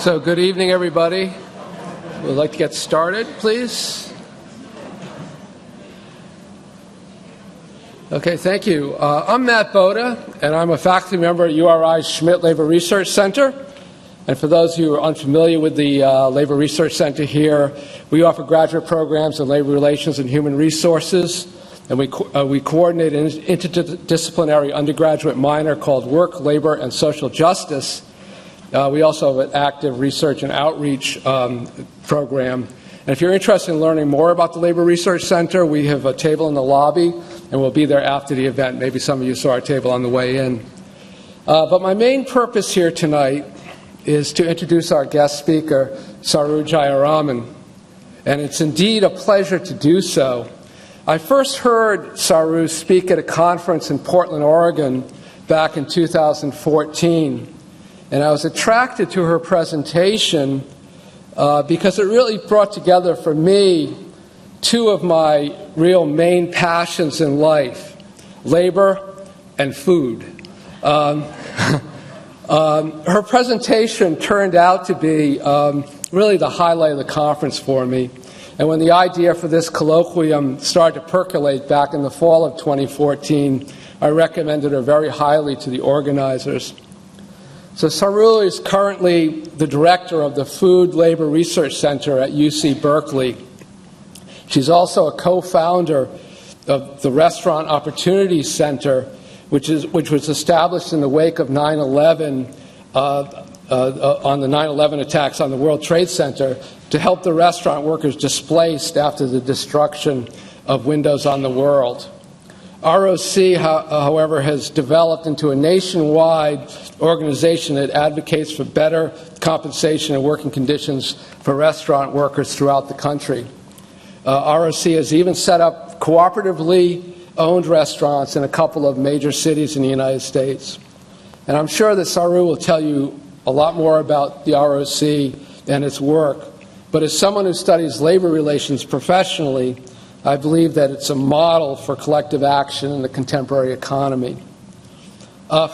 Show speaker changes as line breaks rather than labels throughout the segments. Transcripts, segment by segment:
So good evening, everybody. We'd like to get started, please. Okay, thank you. I'm Matt Boda, and I'm a faculty member at URI's Schmidt Labor Research Center. And for those of you who are unfamiliar with the Labor Research Center here, we offer graduate programs in labor relations and human resources, and we coordinate an interdisciplinary undergraduate minor called Work, Labor, and Social Justice. We also have an active research and outreach program. And if you're interested in learning more about the Labor Research Center, we have a table in the lobby, and we'll be there after the event. Maybe some of you saw our table on the way in. But my main purpose here tonight is to introduce our guest speaker, Saru Jayaraman. And it's indeed a pleasure to do so. I first heard Saru speak at a conference in Portland, Oregon, back in 2014. And I was attracted to her presentation because it really brought together for me two of my real main passions in life, labor and food. Her presentation turned out to be really the highlight of the conference for me. And when the idea for this colloquium started to percolate back in the fall of 2014, I recommended her very highly to the organizers. So Saru is currently the director of the Food Labor Research Center at UC Berkeley. She's also a co-founder of the Restaurant Opportunity Center, which was established in the wake of 9/11, on the 9/11 attacks on the World Trade Center, to help the restaurant workers displaced after the destruction of Windows on the World. ROC, however, has developed into a nationwide organization that advocates for better compensation and working conditions for restaurant workers throughout the country. ROC has even set up cooperatively owned restaurants in a couple of major cities in the United States. And I'm sure that Saru will tell you a lot more about the ROC and its work. But as someone who studies labor relations professionally, I believe that it's a model for collective action in the contemporary economy.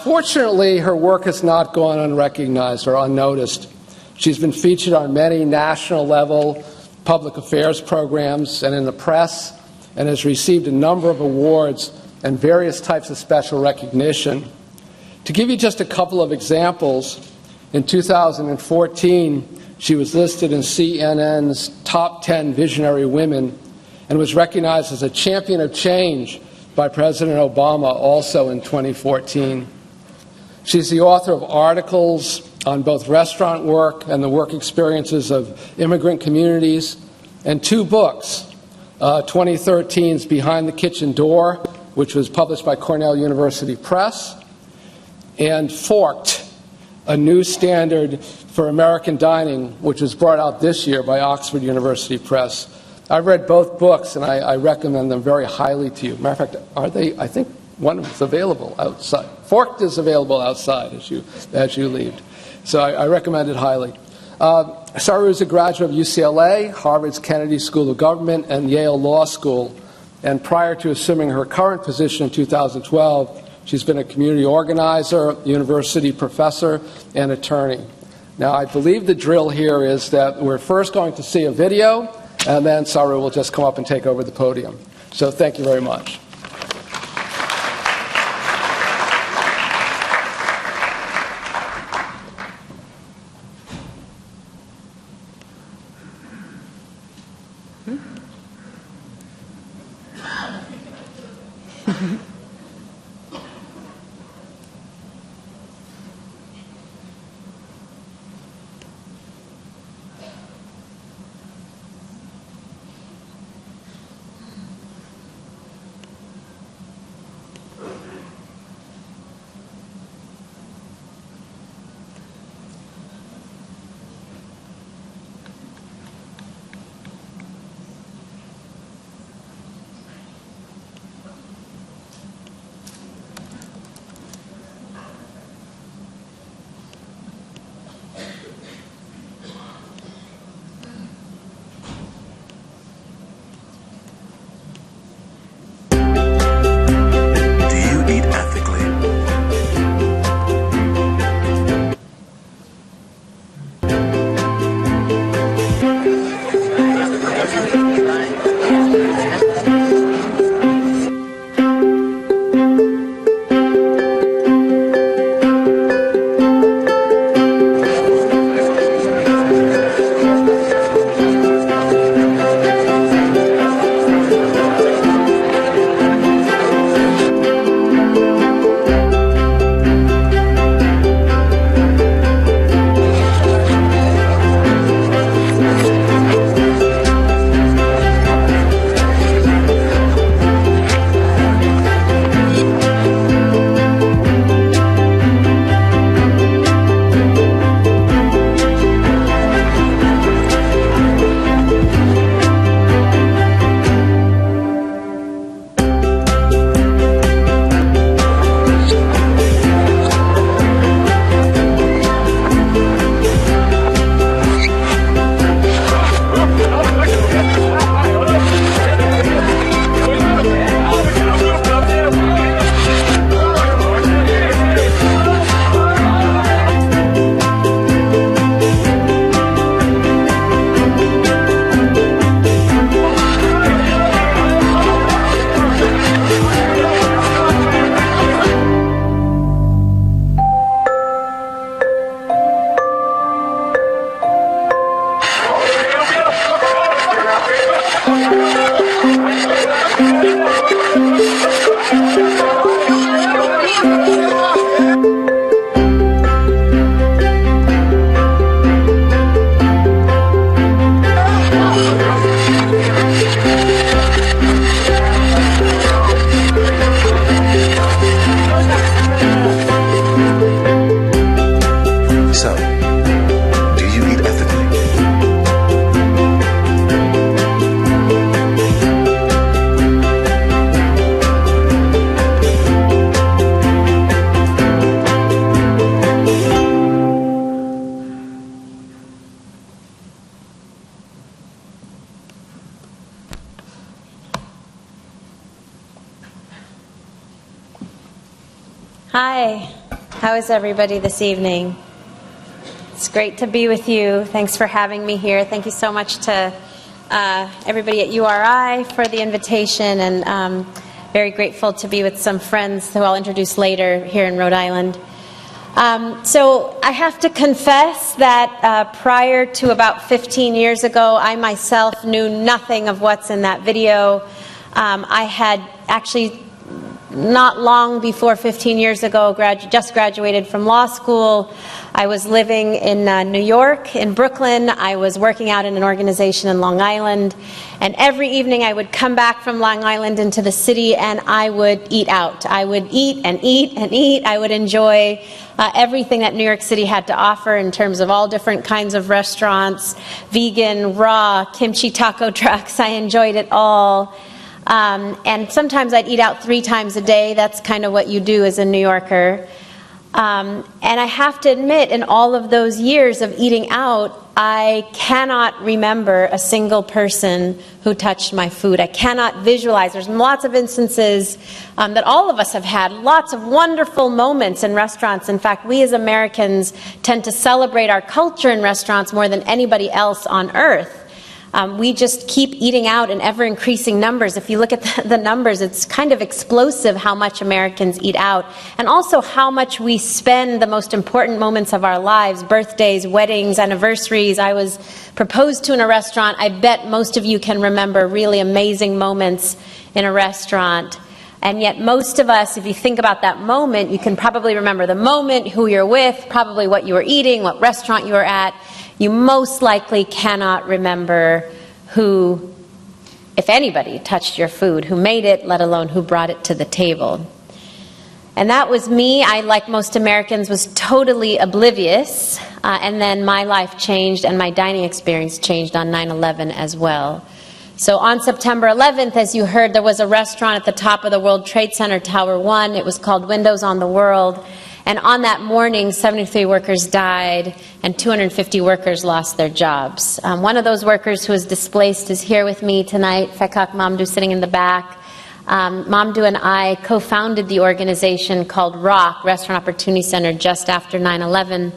Fortunately, her work has not gone unrecognized or unnoticed. She's been featured on many national-level public affairs programs and in the press, and has received a number of awards and various types of special recognition. To give you just a couple of examples, in 2014, she was listed in CNN's Top 10 Visionary Women, and was recognized as a champion of change by President Obama also in 2014. She's the author of articles on both restaurant work and the work experiences of immigrant communities, and two books, 2013's Behind the Kitchen Door, which was published by Cornell University Press, and Forked, a new standard for American dining, which was brought out this year by Oxford University Press. I've read both books, and I recommend them very highly to you. Matter of fact, I think one of them is available outside. Forked is available outside as you leave. So I recommend it highly. Saru is a graduate of UCLA, Harvard's Kennedy School of Government, and Yale Law School. And prior to assuming her current position in 2012, she's been a community organizer, university professor, and attorney. Now, I believe the drill here is that we're first going to see a video, and then Saru will just come up and take over the podium. So thank you very much.
Hi, how is everybody this evening? It's great to be with you. Thanks for having me here. Thank you so much to everybody at URI for the invitation, and very grateful to be with some friends who I'll introduce later here in Rhode Island. So I have to confess that prior to about 15 years ago, I myself knew nothing of what's in that video. I had actually not long before 15 years ago, just graduated from law school. I was living in New York, in Brooklyn. I was working out in an organization in Long Island. And every evening I would come back from Long Island into the city and I would eat out. I would eat and eat and eat. I would enjoy everything that New York City had to offer in terms of all different kinds of restaurants, vegan, raw, kimchi taco trucks. I enjoyed it all. And sometimes I'd eat out 3 times a day. That's kind of what you do as a New Yorker. And I have to admit, in all of those years of eating out, I cannot remember a single person who touched my food. I cannot visualize. There's lots of instances that all of us have had, lots of wonderful moments in restaurants. In fact, we as Americans tend to celebrate our culture in restaurants more than anybody else on earth. We just keep eating out in ever-increasing numbers. If you look at the numbers, it's kind of explosive how much Americans eat out, and also how much we spend the most important moments of our lives, birthdays, weddings, anniversaries. I was proposed to in a restaurant. I bet most of you can remember really amazing moments in a restaurant. And yet most of us, if you think about that moment, you can probably remember the moment, who you're with, probably what you were eating, what restaurant you were at. You most likely cannot remember who, if anybody, touched your food, who made it, let alone who brought it to the table. And that was me. I, like most Americans, was totally oblivious. And then my life changed and my dining experience changed on 9/11 as well. So on September 11th, as you heard, there was a restaurant at the top of the World Trade Center, Tower 1. It was called Windows on the World. And on that morning, 73 workers died and 250 workers lost their jobs. One of those workers who was displaced is here with me tonight, Fekak Mamdou, sitting in the back. Mamdou and I co-founded the organization called ROC, Restaurant Opportunity Center, just after 9/11.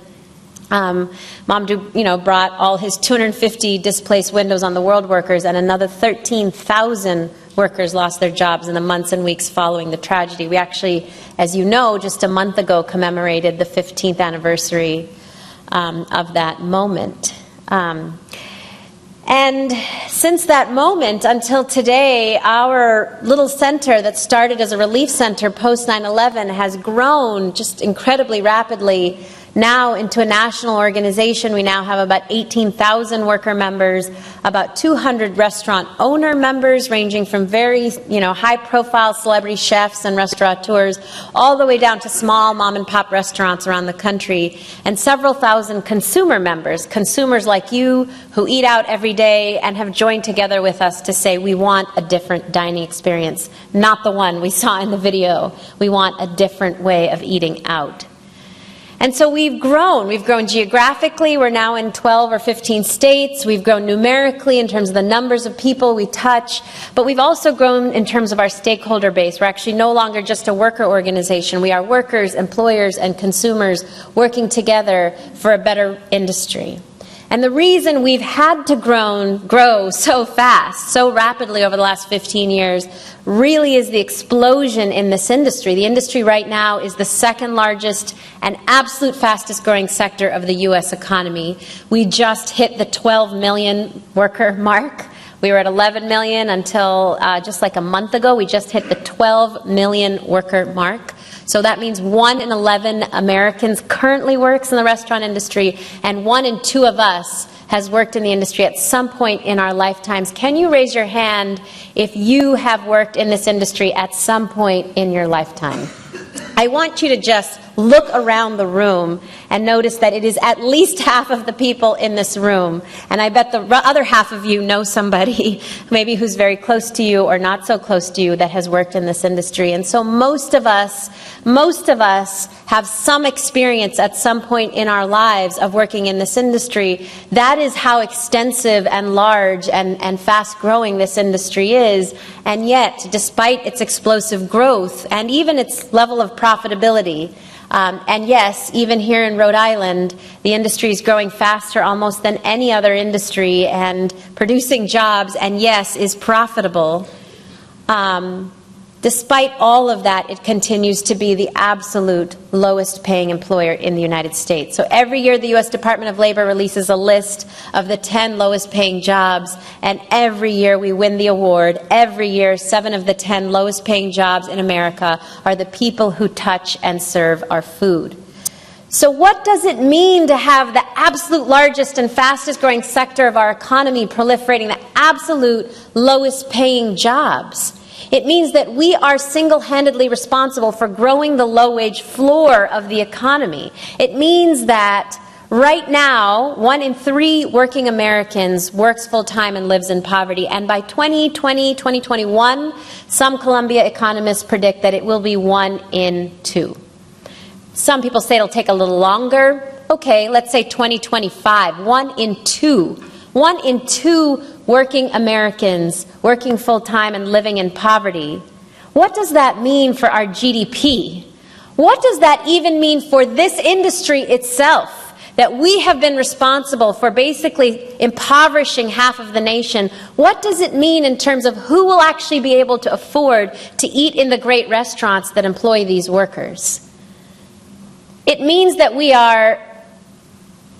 Mamdou, brought all his 250 displaced Windows on the World workers, and another 13,000 workers lost their jobs in the months and weeks following the tragedy. We actually, as you know, just a month ago commemorated the 15th anniversary of that moment. And since that moment until today, our little center that started as a relief center post 9/11 has grown just incredibly rapidly, now into a national organization. We now have about 18,000 worker members, about 200 restaurant owner members, ranging from very high-profile celebrity chefs and restaurateurs all the way down to small mom-and-pop restaurants around the country, and several thousand consumer members, consumers like you who eat out every day and have joined together with us to say we want a different dining experience, not the one we saw in the video. We want a different way of eating out. And so we've grown. We've grown geographically. We're now in 12 or 15 states. We've grown numerically in terms of the numbers of people we touch. But we've also grown in terms of our stakeholder base. We're actually no longer just a worker organization. We are workers, employers, and consumers working together for a better industry. And the reason we've had to grow so fast, so rapidly over the last 15 years, really is the explosion in this industry. The industry right now is the second largest and absolute fastest growing sector of the U.S. economy. We just hit the 12 million worker mark We were at 11 million until just like a month ago. We just hit the 12 million worker mark. So that means 1 in 11 Americans currently works in the restaurant industry, and 1 in 2 of us has worked in the industry at some point in our lifetimes. Can you raise your hand if you have worked in this industry at some point in your lifetime? I want you to just look around the room and notice that it is at least half of the people in this room. And I bet the other half of you know somebody, maybe who's very close to you or not so close to you, that has worked in this industry. And so most of us have some experience at some point in our lives of working in this industry. That is how extensive and large and fast-growing this industry is. And yet, despite its explosive growth and even its level of profitability, and yes, even here in Rhode Island, the industry is growing faster almost than any other industry and producing jobs, and yes, is profitable. Despite all of that, it continues to be the absolute lowest paying employer in the United States. So every year the U.S. Department of Labor releases a list of the 10 lowest paying jobs, and every year we win the award. Every year 7 of the 10 lowest paying jobs in America are the people who touch and serve our food. So what does it mean to have the absolute largest and fastest growing sector of our economy proliferating the absolute lowest paying jobs? It means that we are single-handedly responsible for growing the low-wage floor of the economy. It means that right now, 1 in 3 working Americans works full-time and lives in poverty. And by 2020, 2021, some Columbia economists predict that it will be 1 in 2. Some people say it'll take a little longer. Okay, let's say 2025, 1 in 2. 1 in 2 working Americans working full-time and living in poverty. What does that mean for our GDP? What does that even mean for this industry itself? That we have been responsible for basically impoverishing half of the nation. What does it mean in terms of who will actually be able to afford to eat in the great restaurants that employ these workers? It means that we are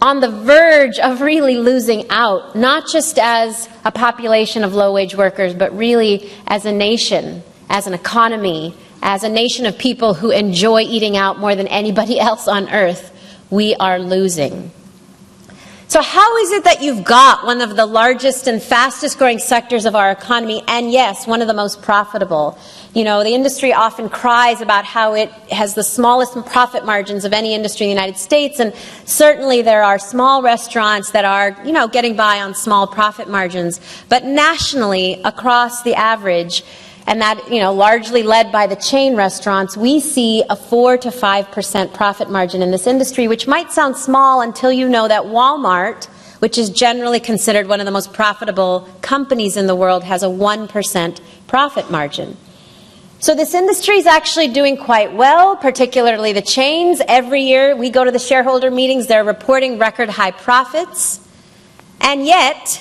on the verge of really losing out, not just as a population of low-wage workers, but really as a nation, as an economy, as a nation of people who enjoy eating out more than anybody else on earth. We are losing. So how is it that you've got one of the largest and fastest growing sectors of our economy, and yes, one of the most profitable? You know, the industry often cries about how it has the smallest profit margins of any industry in the United States, and certainly there are small restaurants that are, you know, getting by on small profit margins. But nationally, across the average, and that, you know, largely led by the chain restaurants, we see a 4 to 5% profit margin in this industry, which might sound small until you know that Walmart, which is generally considered one of the most profitable companies in the world, has a 1% profit margin. So this industry is actually doing quite well, particularly the chains. Every year we go to the shareholder meetings, they're reporting record high profits, and yet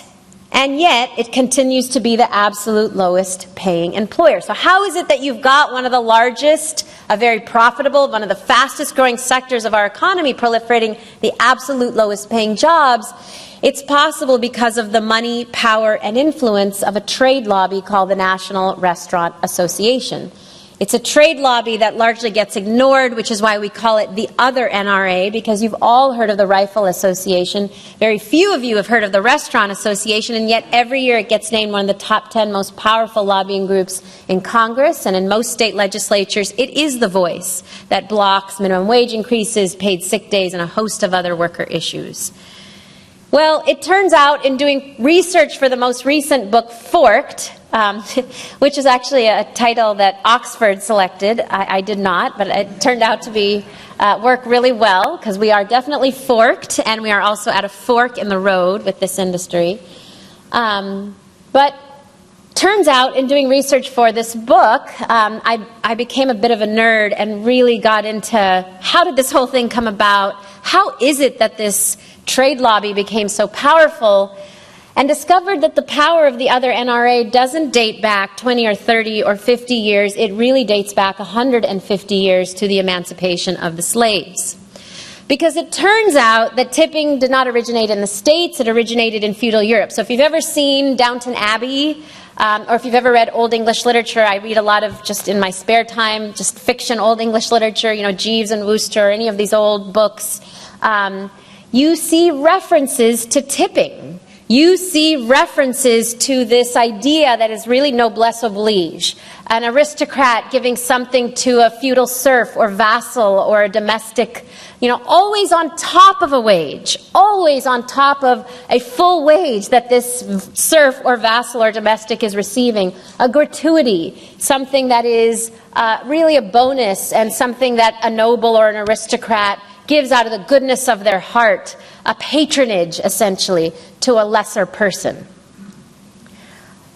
it continues to be the absolute lowest paying employer. So how is it that you've got one of the largest, a very profitable, one of the fastest growing sectors of our economy proliferating the absolute lowest paying jobs? It's possible because of the money, power, and influence of a trade lobby called the National Restaurant Association. It's a trade lobby that largely gets ignored, which is why we call it the other NRA, because you've all heard of the Rifle Association. Very few of you have heard of the Restaurant Association, and yet every year it gets named one of the top 10 most powerful lobbying groups in Congress and in most state legislatures. It is the voice that blocks minimum wage increases, paid sick days, and a host of other worker issues. Well, it turns out in doing research for the most recent book, Forked, which is actually a title that Oxford selected. I did not, but it turned out to be work really well, because we are definitely forked, and we are also at a fork in the road with this industry. But turns out in doing research for this book, I became a bit of a nerd and really got into how did this whole thing come about? How is it that this trade lobby became so powerful? And discovered that the power of the other NRA doesn't date back 20 or 30 or 50 years. It really dates back 150 years to the emancipation of the slaves. Because it turns out that tipping did not originate in the States, it originated in feudal Europe. So if you've ever seen Downton Abbey, or if you've ever read Old English literature, I read a lot of, just in my spare time, just fiction, Old English literature, you know, Jeeves and Wooster, any of these old books, you see references to tipping. You see references to this idea that is really noblesse oblige, an aristocrat giving something to a feudal serf or vassal or a domestic, you know, always on top of a wage, always on top of a full wage that this serf or vassal or domestic is receiving, a gratuity, something that is really a bonus and something that a noble or an aristocrat gives out of the goodness of their heart, a patronage, essentially, to a lesser person.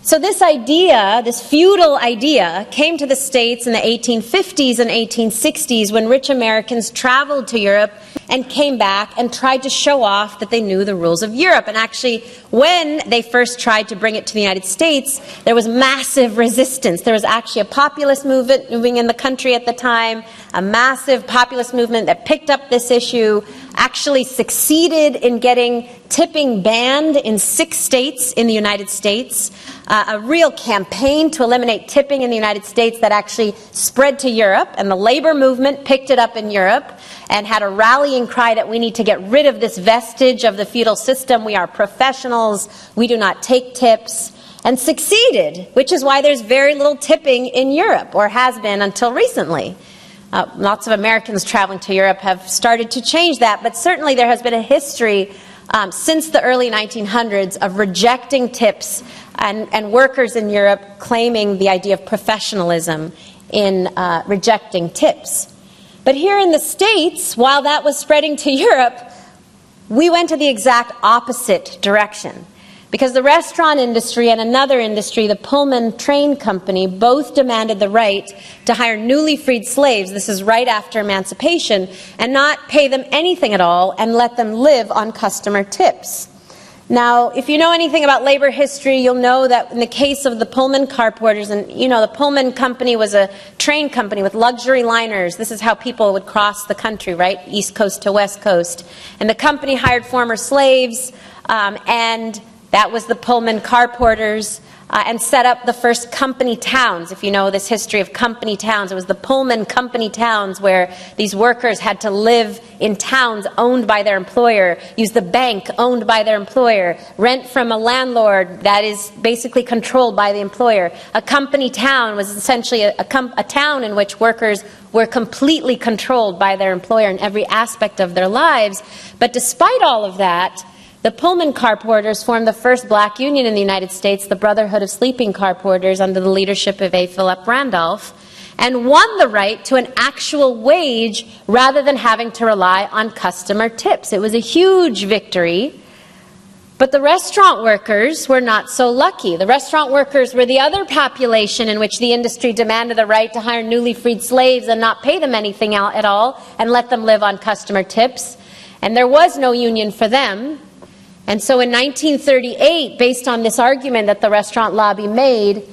So this idea, this feudal idea, came to the States in the 1850s and 1860s when rich Americans traveled to Europe and came back and tried to show off that they knew the rules of Europe. And actually, when they first tried to bring it to the United States, there was massive resistance. There was actually a populist movement moving in the country at the time, a massive populist movement that picked up this issue, actually succeeded in getting tipping banned in 6 states in the United States, a real campaign to eliminate tipping in the United States that actually spread to Europe, and the labor movement picked it up in Europe and had a rallying cry that we need to get rid of this vestige of the feudal system. We are professionals. We do not take tips, and succeeded, which is why there's very little tipping in Europe, or has been until recently. Lots of Americans traveling to Europe have started to change that, but certainly there has been a history since the early 1900s of rejecting tips and workers in Europe claiming the idea of professionalism in rejecting tips. But here in the States, while that was spreading to Europe, we went to the exact opposite direction. Because the restaurant industry and another industry, the Pullman Train Company, both demanded the right to hire newly freed slaves, this is right after emancipation, and not pay them anything at all and let them live on customer tips. Now, if you know anything about labor history, you'll know that in the case of the Pullman car porters, and you know, the Pullman company was a train company with luxury liners. This is how people would cross the country, right? East Coast to West Coast. And the company hired former slaves, and that was the Pullman car porters, and set up the first company towns. If you know this history of company towns, it was the Pullman company towns where these workers had to live in towns owned by their employer, use the bank owned by their employer, rent from a landlord that is basically controlled by the employer. A company town was essentially a town in which workers were completely controlled by their employer in every aspect of their lives. But despite all of that, the Pullman car porters formed the first black union in the United States, the Brotherhood of Sleeping Car Porters, under the leadership of A. Philip Randolph, and won the right to an actual wage rather than having to rely on customer tips. It was a huge victory. But the restaurant workers were not so lucky. The restaurant workers were the other population in which the industry demanded the right to hire newly freed slaves and not pay them anything at all and let them live on customer tips. And there was no union for them. And so in 1938, based on this argument that the restaurant lobby made,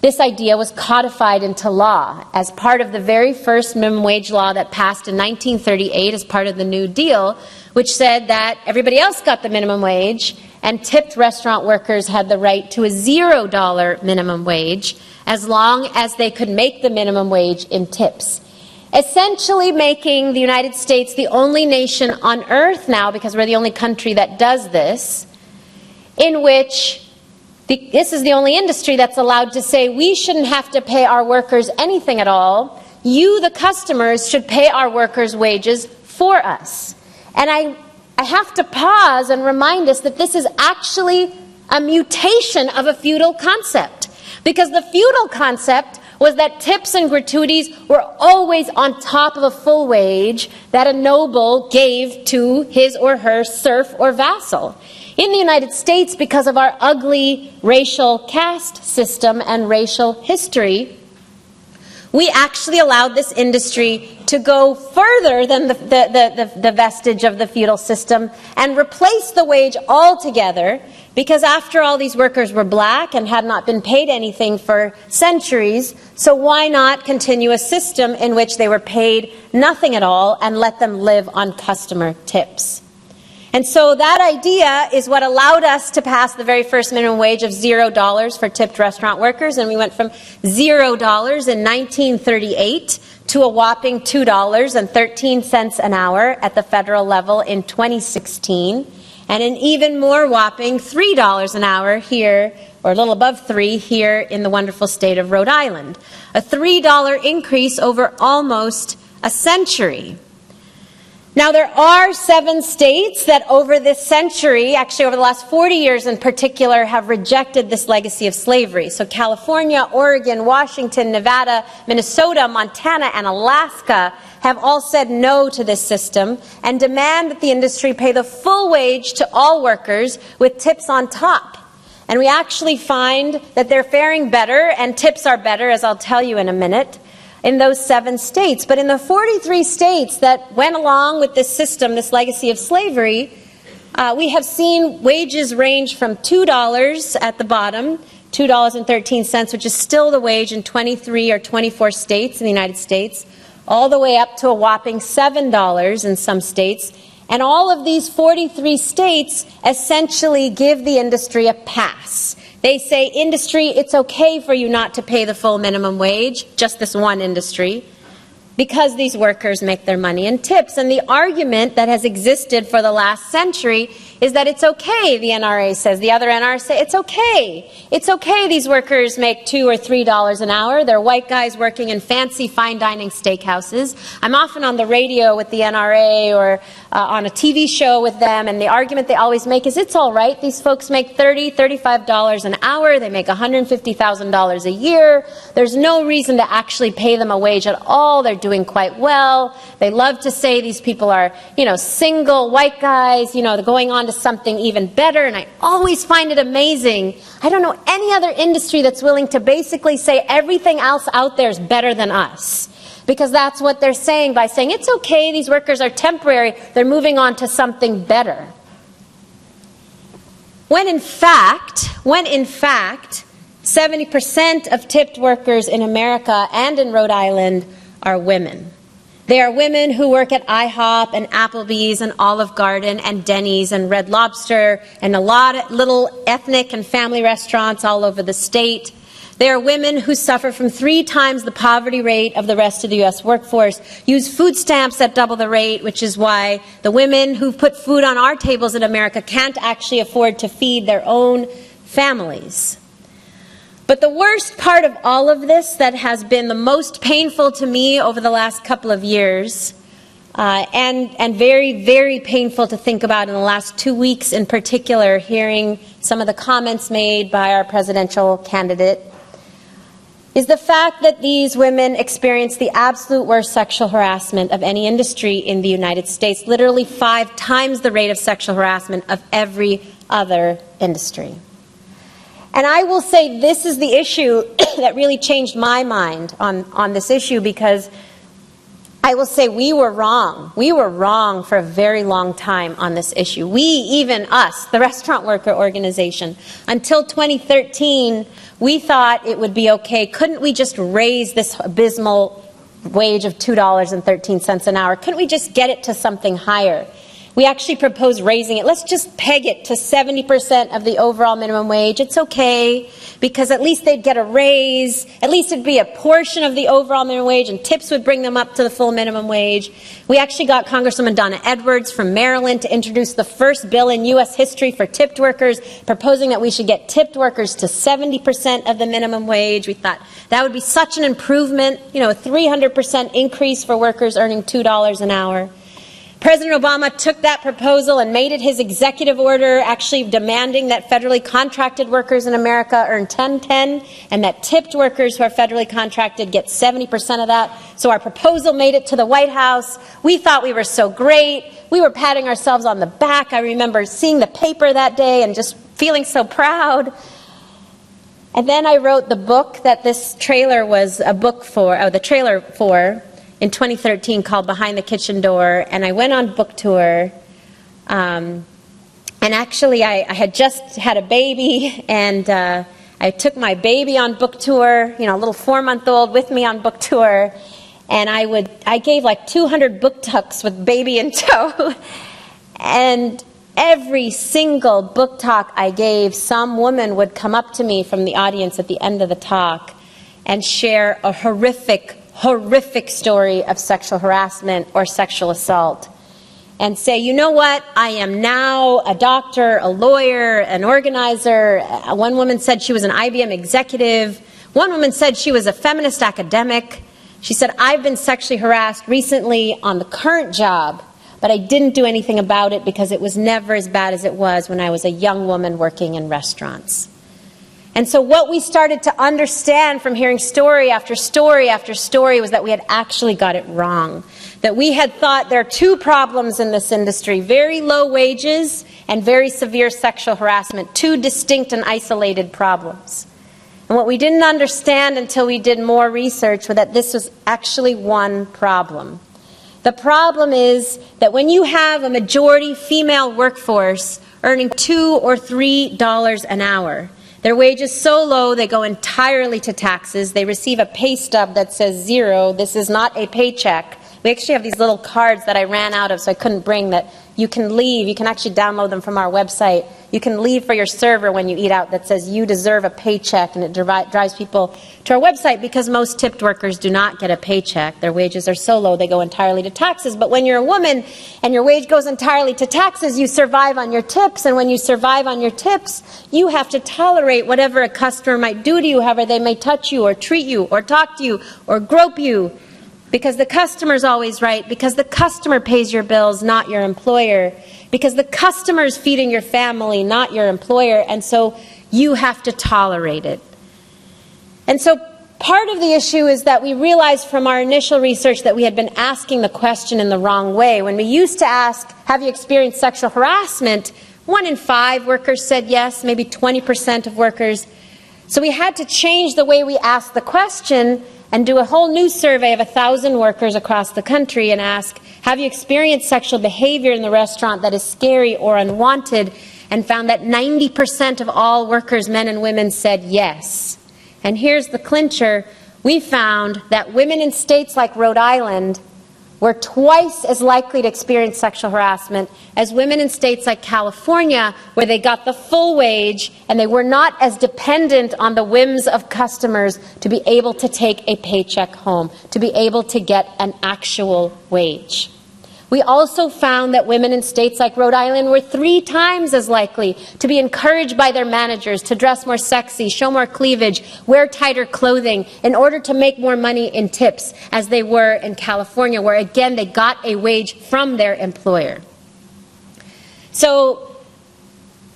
this idea was codified into law as part of the very first minimum wage law that passed in 1938 as part of the New Deal, which said that everybody else got the minimum wage and tipped restaurant workers had the right to a $0 minimum wage as long as they could make the minimum wage in tips. Essentially making the United States the only nation on earth now, because we're the only country that does this, in which this is the only industry that's allowed to say we shouldn't have to pay our workers anything at all. You, the customers, should pay our workers' wages for us. And I have to pause and remind us that this is actually a mutation of a feudal concept, because the feudal concept was that tips and gratuities were always on top of a full wage that a noble gave to his or her serf or vassal. In the United States, because of our ugly racial caste system and racial history, we actually allowed this industry to go further than the vestige of the feudal system and replace the wage altogether, because after all, these workers were black and had not been paid anything for centuries, so why not continue a system in which they were paid nothing at all and let them live on customer tips? And so that idea is what allowed us to pass the very first minimum wage of $0 for tipped restaurant workers, and we went from $0 in 1938 to a whopping $2.13 an hour at the federal level in 2016, and an even more whopping $3 an hour here, or a little above $3 here in the wonderful state of Rhode Island. A $3 increase over almost a century. Now, there are 7 states that over this century, actually over the last 40 years in particular, have rejected this legacy of slavery. So California, Oregon, Washington, Nevada, Minnesota, Montana, and Alaska have all said no to this system and demand that the industry pay the full wage to all workers with tips on top. And we actually find that they're faring better, and tips are better, as I'll tell you in a minute, in those 7 states. But in the 43 states that went along with this system, this legacy of slavery, we have seen wages range from $2 at the bottom, $2.13, which is still the wage in 23 or 24 states in the United States, all the way up to a whopping $7 in some states. And all of these 43 states essentially give the industry a pass. They say, industry, it's okay for you not to pay the full minimum wage, just this one industry, because these workers make their money in tips. And the argument that has existed for the last century is that it's okay, the NRA says. The other NRA say it's okay. It's okay these workers make $2 or $3 an hour. They're white guys working in fancy fine dining steakhouses. I'm often on the radio with the NRA or on a TV show with them, and the argument they always make is it's all right. These folks make $30, $35 an hour. They make $150,000 a year. There's no reason to actually pay them a wage at all. They're doing quite well. They love to say these people are, single white guys, they're going on to something even better. And I always find it amazing. I don't know any other industry that's willing to basically say everything else out there is better than us. Because that's what they're saying by saying, it's okay, these workers are temporary, they're moving on to something better. When in fact, 70% of tipped workers in America and in Rhode Island are women. They are women who work at IHOP and Applebee's and Olive Garden and Denny's and Red Lobster and a lot of little ethnic and family restaurants all over the state. They are women who suffer from 3 times the poverty rate of the rest of the U.S. workforce, use food stamps at double the rate, which is why the women who put food on our tables in America can't actually afford to feed their own families. But the worst part of all of this that has been the most painful to me over the last couple of years, and very, very painful to think about in the last 2 weeks in particular, hearing some of the comments made by our presidential candidate, is the fact that these women experience the absolute worst sexual harassment of any industry in the United States, literally 5 times the rate of sexual harassment of every other industry. And I will say this is the issue that really changed my mind on this issue, because I will say we were wrong. We were wrong for a very long time on this issue. We, even us, the Restaurant Worker Organization, until 2013, we thought it would be okay. Couldn't we just raise this abysmal wage of $2.13 an hour? Couldn't we just get it to something higher? We actually proposed raising it. Let's just peg it to 70% of the overall minimum wage. It's okay, because at least they'd get a raise. At least it'd be a portion of the overall minimum wage, and tips would bring them up to the full minimum wage. We actually got Congresswoman Donna Edwards from Maryland to introduce the first bill in U.S. history for tipped workers, proposing that we should get tipped workers to 70% of the minimum wage. We thought that would be such an improvement, a 300% increase for workers earning $2 an hour. President Obama took that proposal and made it his executive order, actually demanding that federally contracted workers in America earn 10-10, and that tipped workers who are federally contracted get 70% of that. So our proposal made it to the White House. We thought we were so great. We were patting ourselves on the back. I remember seeing the paper that day and just feeling so proud. And then I wrote the book that this trailer was a book for, the trailer for. in 2013 called Behind the Kitchen Door, and I went on book tour. And actually, I had just had a baby, and I took my baby on book tour, a little 4-month-old with me on book tour, and I gave like 200 book talks with baby in tow. And every single book talk I gave, some woman would come up to me from the audience at the end of the talk and share a horrific story of sexual harassment or sexual assault, and say, you know what, I am now a doctor, a lawyer, an organizer. One woman said she was an IBM executive. One woman said she was a feminist academic. She said, I've been sexually harassed recently on the current job, but I didn't do anything about it because it was never as bad as it was when I was a young woman working in restaurants. And so what we started to understand from hearing story after story after story was that we had actually got it wrong. That we had thought there are two problems in this industry, very low wages and very severe sexual harassment, two distinct and isolated problems. And what we didn't understand until we did more research was that this was actually one problem. The problem is that when you have a majority female workforce earning $2 or $3 an hour, their wage is so low they go entirely to taxes. They receive a pay stub that says 0. This is not a paycheck. We actually have these little cards that I ran out of, so I couldn't bring, that you can leave. You can actually download them from our website. You can leave for your server when you eat out that says you deserve a paycheck, and it drives people to our website because most tipped workers do not get a paycheck. Their wages are so low they go entirely to taxes. But when you're a woman and your wage goes entirely to taxes, you survive on your tips, and when you survive on your tips, you have to tolerate whatever a customer might do to you, however they may touch you or treat you or talk to you or grope you. Because the customer's always right, because the customer pays your bills, not your employer, because the customer's feeding your family, not your employer, and so you have to tolerate it. And so part of the issue is that we realized from our initial research that we had been asking the question in the wrong way. When we used to ask, have you experienced sexual harassment, 1 in 5 workers said yes, maybe 20% of workers. So we had to change the way we asked the question and do a whole new survey of 1,000 workers across the country and ask, have you experienced sexual behavior in the restaurant that is scary or unwanted? And found that 90% of all workers, men and women, said yes. And here's the clincher. We found that women in states like Rhode Island were twice as likely to experience sexual harassment as women in states like California, where they got the full wage and they were not as dependent on the whims of customers to be able to take a paycheck home, to be able to get an actual wage. We also found that women in states like Rhode Island were 3 times as likely to be encouraged by their managers to dress more sexy, show more cleavage, wear tighter clothing in order to make more money in tips as they were in California, where again they got a wage from their employer. So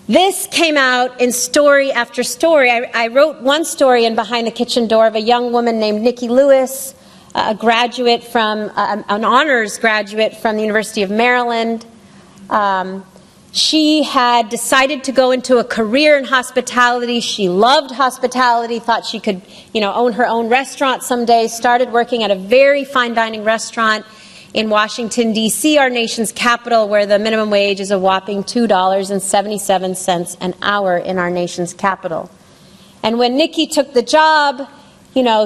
this came out in story after story. I wrote one story in Behind the Kitchen Door of a young woman named Nikki Lewis, a graduate from, an honors graduate from the University of Maryland. She had decided to go into a career in hospitality. She loved hospitality, thought she could, own her own restaurant someday, started working at a very fine dining restaurant in Washington, D.C., our nation's capital, where the minimum wage is a whopping $2.77 an hour in our nation's capital. And when Nikki took the job,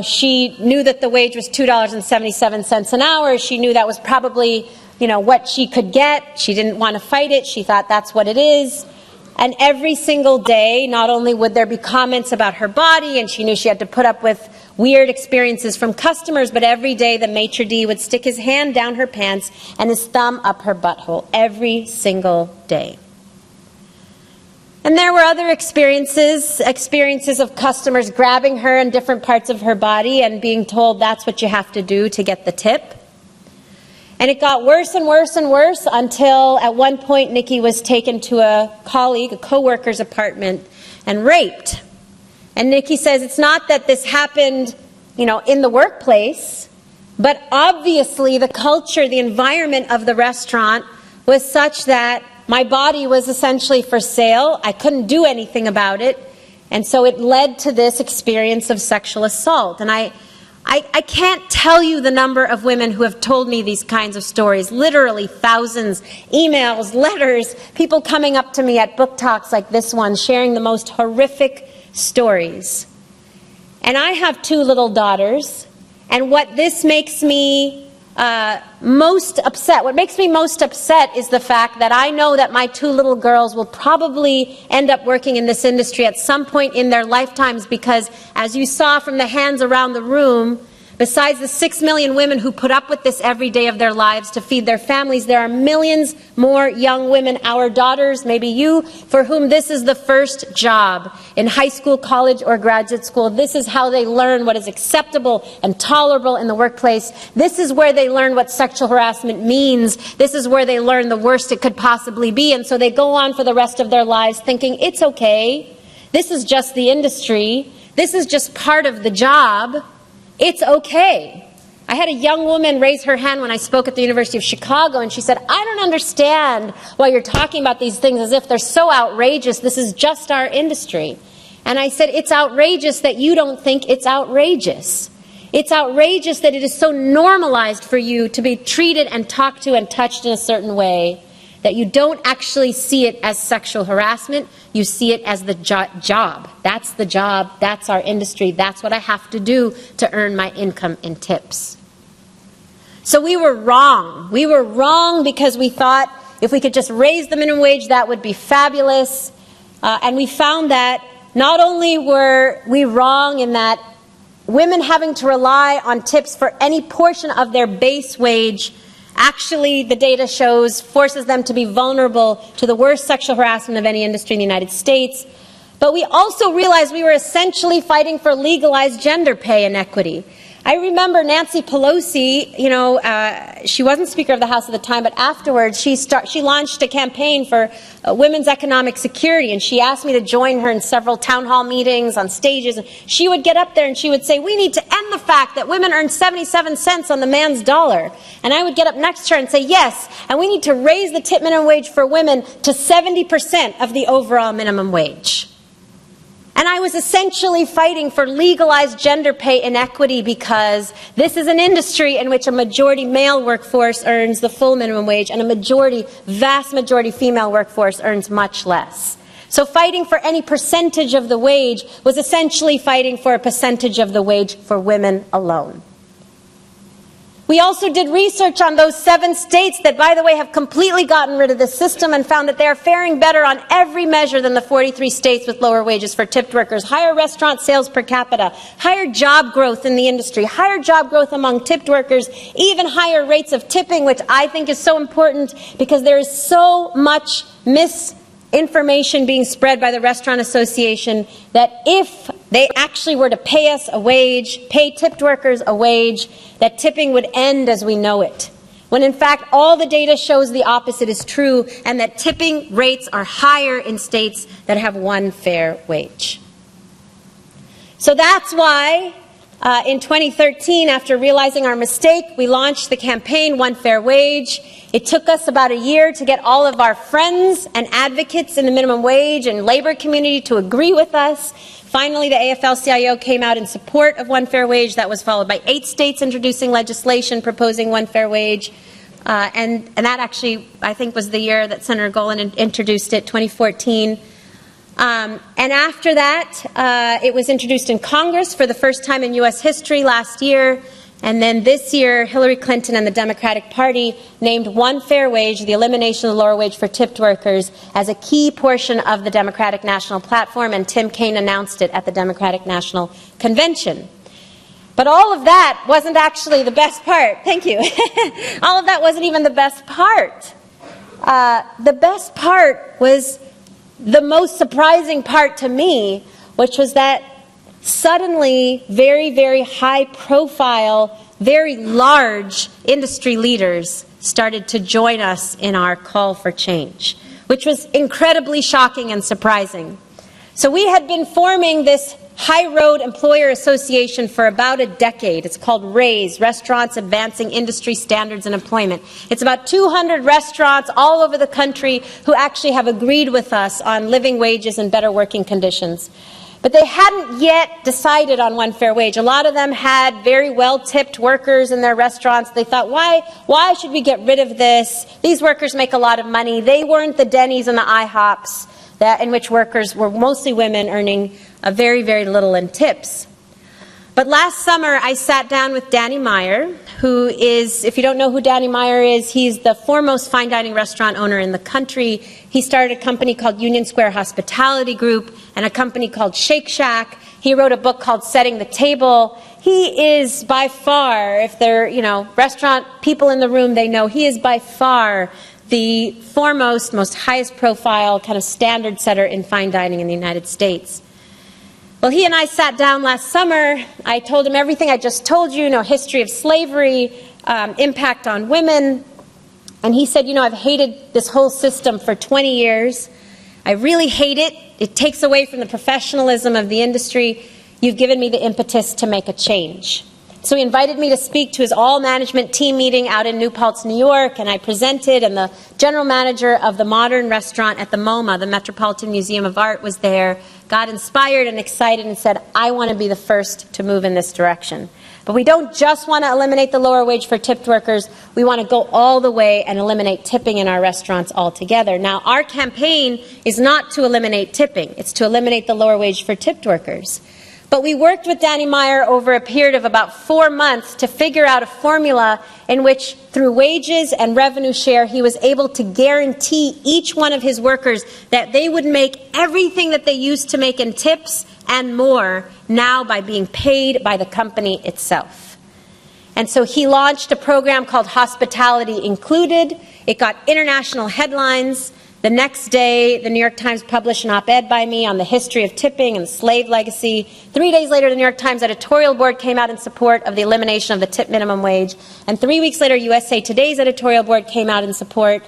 she knew that the wage was $2.77 an hour. She knew that was probably, what she could get. She didn't want to fight it. She thought that's what it is. And every single day, not only would there be comments about her body, and she knew she had to put up with weird experiences from customers, but every day the maitre d' would stick his hand down her pants and his thumb up her butthole. Every single day. And there were other experiences of customers grabbing her in different parts of her body and being told that's what you have to do to get the tip. And it got worse and worse and worse until at one point Nikki was taken to a colleague, a co-worker's apartment, and raped. And Nikki says it's not that this happened, in the workplace, but obviously the culture, the environment of the restaurant was such that my body was essentially for sale. I couldn't do anything about it. And so it led to this experience of sexual assault. And I I can't tell you the number of women who have told me these kinds of stories, literally thousands, emails, letters, people coming up to me at book talks like this one, sharing the most horrific stories. And I have 2 little daughters, and what this makes me most upset, what makes me most upset is the fact that I know that my 2 little girls will probably end up working in this industry at some point in their lifetimes because, as you saw from the hands around the room, besides the 6 million women who put up with this every day of their lives to feed their families, there are millions more young women, our daughters, maybe you, for whom this is the first job in high school, college, or graduate school. This is how they learn what is acceptable and tolerable in the workplace. This is where they learn what sexual harassment means. This is where they learn the worst it could possibly be. And so they go on for the rest of their lives thinking, it's okay. This is just the industry. This is just part of the job. It's okay. I had a young woman raise her hand when I spoke at the University of Chicago, and she said, I don't understand why you're talking about these things as if they're so outrageous. This is just our industry. And I said, it's outrageous that you don't think it's outrageous. It's outrageous that it is so normalized for you to be treated and talked to and touched in a certain way that you don't actually see it as sexual harassment. You see it as the job. That's the job. That's our industry. That's what I have to do to earn my income in tips. So we were wrong. We were wrong because we thought if we could just raise the minimum wage, that would be fabulous. And we found that not only were we wrong in that women having to rely on tips for any portion of their base wage actually, the data shows, forces them to be vulnerable to the worst sexual harassment of any industry in the United States. But we also realized we were essentially fighting for legalized gender pay inequity. I remember Nancy Pelosi, she wasn't Speaker of the House at the time, but afterwards she launched a campaign for women's economic security, and she asked me to join her in several town hall meetings, on stages. And she would get up there and she would say, we need to end the fact that women earn 77 cents on the man's dollar. And I would get up next to her and say, yes, and we need to raise the tip minimum wage for women to 70% of the overall minimum wage. And I was essentially fighting for legalized gender pay inequity because this is an industry in which a majority male workforce earns the full minimum wage and a vast majority female workforce earns much less. So fighting for any percentage of the wage was essentially fighting for a percentage of the wage for women alone. We also did research on those 7 states that, by the way, have completely gotten rid of this system and found that they are faring better on every measure than the 43 states with lower wages for tipped workers, higher restaurant sales per capita, higher job growth in the industry, higher job growth among tipped workers, even higher rates of tipping, which I think is so important because there is so much misinformation being spread by the Restaurant Association that if they actually were to pay us a wage, pay tipped workers a wage, that tipping would end as we know it. When in fact all the data shows the opposite is true, and that tipping rates are higher in states that have one fair wage. So that's why in 2013, after realizing our mistake, we launched the campaign One Fair Wage. It took us about a year to get all of our friends and advocates in the minimum wage and labor community to agree with us. Finally, the AFL-CIO came out in support of One Fair Wage. That was followed by 8 states introducing legislation proposing One Fair Wage. And that actually, I think, was the year that Senator Golan introduced it, 2014. And after that, it was introduced in Congress for the first time in U.S. history last year. And then this year, Hillary Clinton and the Democratic Party named One Fair Wage, the elimination of the lower wage for tipped workers, as a key portion of the Democratic National Platform, and Tim Kaine announced it at the Democratic National Convention. But all of that wasn't actually the best part. Thank you. All of that wasn't even the best part. The best part was the most surprising part to me, which was that suddenly very, very high profile, very large industry leaders started to join us in our call for change, which was incredibly shocking and surprising. So we had been forming this high road employer association for about a decade. It's called RAISE, Restaurants Advancing Industry Standards and Employment. It's about 200 restaurants all over the country who actually have agreed with us on living wages and better working conditions. But they hadn't yet decided on one fair wage. A lot of them had very well-tipped workers in their restaurants. They thought, why should we get rid of this? These workers make a lot of money. They weren't the Denny's and the IHOPs in which workers were mostly women earning very, very little in tips. But last summer, I sat down with Danny Meyer, who is, if you don't know who Danny Meyer is, he's the foremost fine dining restaurant owner in the country. He started a company called Union Square Hospitality Group and a company called Shake Shack. He wrote a book called Setting the Table. He is by far, if they're, restaurant people in the room, they know he is by far the foremost, most highest profile kind of standard setter in fine dining in the United States. Well, he and I sat down last summer. I told him everything I just told you, history of slavery, impact on women. And he said, I've hated this whole system for 20 years. I really hate it. It takes away from the professionalism of the industry. You've given me the impetus to make a change. So he invited me to speak to his all-management team meeting out in New Paltz, New York, and I presented, and the general manager of the modern restaurant at the MoMA, the Metropolitan Museum of Art, was there, got inspired and excited and said, I want to be the first to move in this direction. But we don't just want to eliminate the lower wage for tipped workers. We want to go all the way and eliminate tipping in our restaurants altogether. Now, our campaign is not to eliminate tipping. It's to eliminate the lower wage for tipped workers. But we worked with Danny Meyer over a period of about 4 months to figure out a formula in which, through wages and revenue share, he was able to guarantee each one of his workers that they would make everything that they used to make in tips and more now by being paid by the company itself. And so he launched a program called Hospitality Included. It got international headlines. The next day, the New York Times published an op-ed by me on the history of tipping and the slave legacy. 3 days later, the New York Times editorial board came out in support of the elimination of the tip minimum wage. And 3 weeks later, USA Today's editorial board came out in support.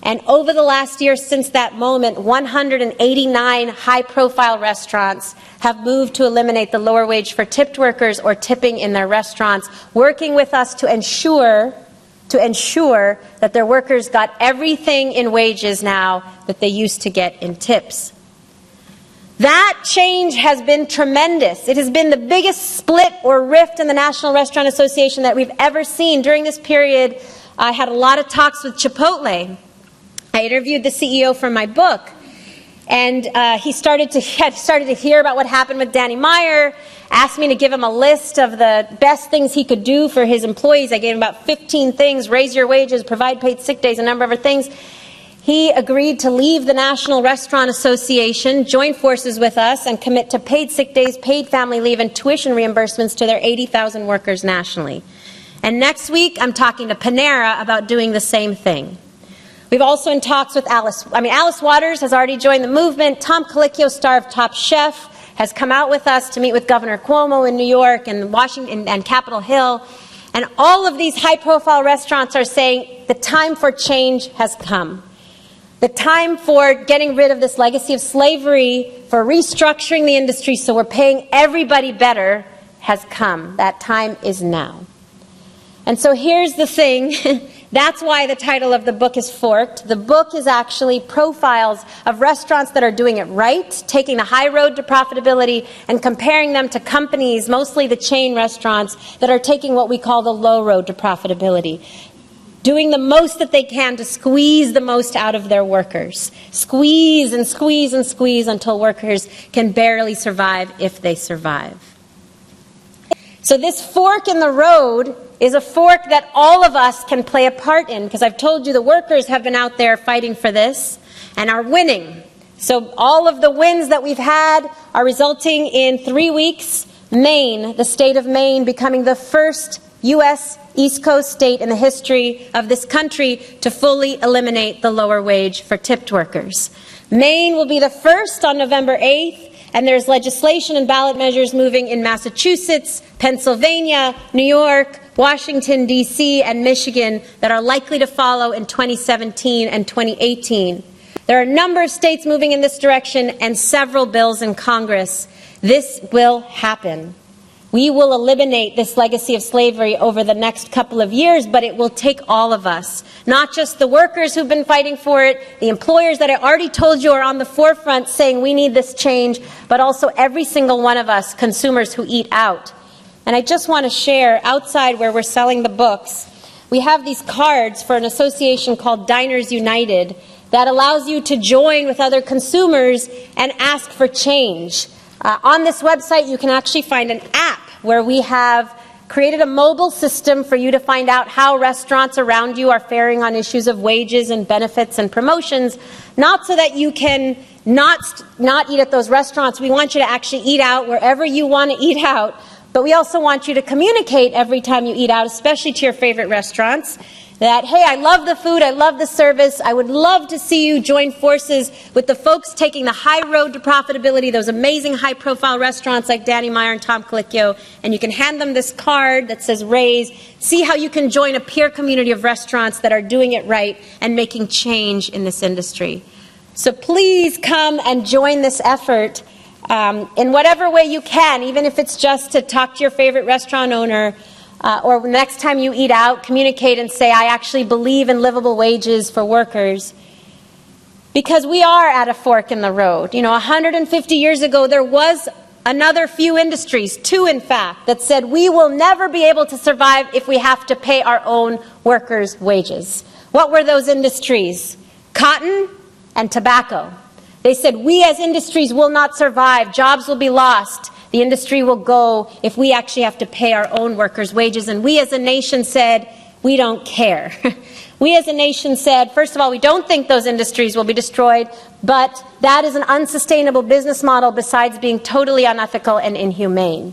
And over the last year, since that moment, 189 high-profile restaurants have moved to eliminate the lower wage for tipped workers or tipping in their restaurants, working with us to ensure that their workers got everything in wages now that they used to get in tips. That change has been tremendous. It has been the biggest split or rift in the National Restaurant Association that we've ever seen. During this period, I had a lot of talks with Chipotle. I interviewed the CEO for my book, and he started to hear about what happened with Danny Meyer, asked me to give him a list of the best things he could do for his employees. I gave him about 15 things: raise your wages, provide paid sick days, a number of other things. He agreed to leave the National Restaurant Association, join forces with us, and commit to paid sick days, paid family leave, and tuition reimbursements to their 80,000 workers nationally. And next week, I'm talking to Panera about doing the same thing. We've also in talks with Alice Waters has already joined the movement. Tom Colloquium, star of Top Chef, has come out with us to meet with Governor Cuomo in New York and Washington and Capitol Hill. And all of these high-profile restaurants are saying the time for change has come. The time for getting rid of this legacy of slavery, for restructuring the industry so we're paying everybody better, has come. That time is now. And so here's the thing. That's why the title of the book is Forked. The book is actually profiles of restaurants that are doing it right, taking the high road to profitability and comparing them to companies, mostly the chain restaurants, that are taking what we call the low road to profitability, doing the most that they can to squeeze the most out of their workers. Squeeze and squeeze and squeeze until workers can barely survive, if they survive. So this fork in the road is a fork that all of us can play a part in, because I've told you the workers have been out there fighting for this and are winning. So all of the wins that we've had are resulting in 3 weeks, Maine, the state of Maine, becoming the first U.S. East Coast state in the history of this country to fully eliminate the lower wage for tipped workers. Maine will be the first on November 8th. And there's legislation and ballot measures moving in Massachusetts, Pennsylvania, New York, Washington, D.C., and Michigan that are likely to follow in 2017 and 2018. There are a number of states moving in this direction and several bills in Congress. This will happen. We will eliminate this legacy of slavery over the next couple of years, but it will take all of us, not just the workers who've been fighting for it, the employers that I already told you are on the forefront saying we need this change, but also every single one of us, consumers who eat out. And I just want to share, outside where we're selling the books, we have these cards for an association called Diners United that allows you to join with other consumers and ask for change. On this website, you can actually find an app where we have created a mobile system for you to find out how restaurants around you are faring on issues of wages and benefits and promotions, not so that you can not eat at those restaurants. We want you to actually eat out wherever you want to eat out, but we also want you to communicate every time you eat out, especially to your favorite restaurants, that, hey, I love the food, I love the service, I would love to see you join forces with the folks taking the high road to profitability, those amazing high-profile restaurants like Danny Meyer and Tom Colloquium, and you can hand them this card that says RAISE, see how you can join a peer community of restaurants that are doing it right and making change in this industry. So please come and join this effort in whatever way you can, even if it's just to talk to your favorite restaurant owner, or next time you eat out, communicate and say, I actually believe in livable wages for workers. Because we are at a fork in the road. You know, 150 years ago, there was another few industries, 2 in fact, that said we will never be able to survive if we have to pay our own workers' wages. What were those industries? Cotton and tobacco. They said we as industries will not survive, jobs will be lost. The industry will go if we actually have to pay our own workers' wages. And we as a nation said, we don't care. We as a nation said, first of all, we don't think those industries will be destroyed, but that is an unsustainable business model besides being totally unethical and inhumane.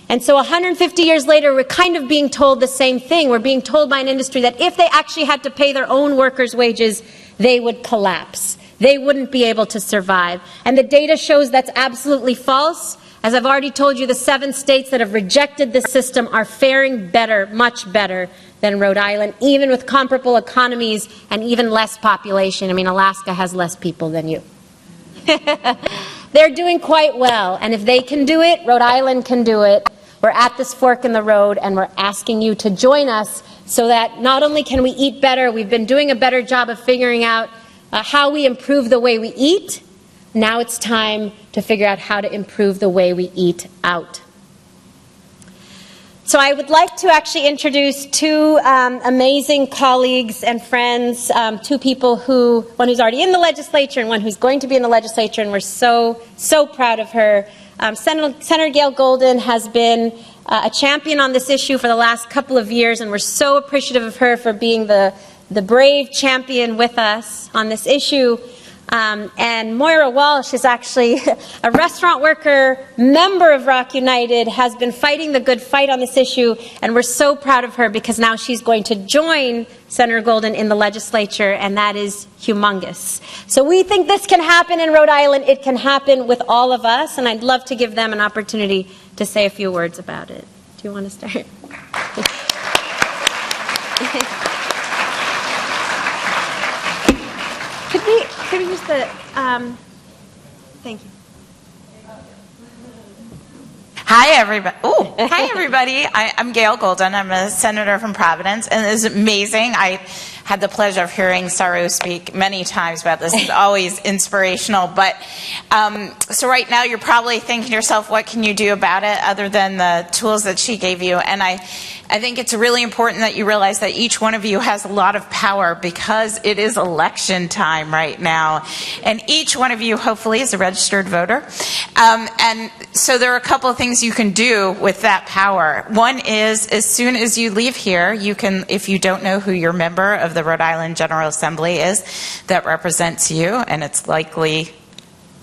And so 150 years later, we're kind of being told the same thing. We're being told by an industry that if they actually had to pay their own workers' wages, they would collapse. They wouldn't be able to survive. And the data shows that's absolutely false. As I've already told you, the 7 states that have rejected this system are faring better, much better than Rhode Island, even with comparable economies and even less population. I mean, Alaska has less people than you. They're doing quite well, and if they can do it, Rhode Island can do it. We're at this fork in the road, and we're asking you to join us so that not only can we eat better, we've been doing a better job of figuring out how we improve the way we eat. Now it's time to figure out how to improve the way we eat out. So I would like to actually introduce 2 amazing colleagues and friends, 2 people one who's already in the legislature and one who's going to be in the legislature, and we're so, so proud of her. Senator Gail Golden has been a champion on this issue for the last couple of years, and we're so appreciative of her for being the brave champion with us on this issue. And Moira Walsh is actually a restaurant worker, member of Rock United, has been fighting the good fight on this issue, and we're so proud of her because now she's going to join Senator Golden in the legislature, and that is humongous. So we think this can happen in Rhode Island. It can happen with all of us, and I'd love to give them an opportunity to say a few words about it. Do you want to start? Could we use the, thank you.
Hi, everybody. Oh, hi, everybody. I'm Gail Golden. I'm a senator from Providence, and it's amazing. I had the pleasure of hearing Saru speak many times about this. It's always inspirational. But so right now, you're probably thinking to yourself, what can you do about it other than the tools that she gave you? And I think it's really important that you realize that each one of you has a lot of power because it is election time right now. And each one of you, hopefully, is a registered voter. And so there are a couple of things you can do with that power. One is, as soon as you leave here, you can, if you don't know who your member of the Rhode Island General Assembly is that represents you, and it's likely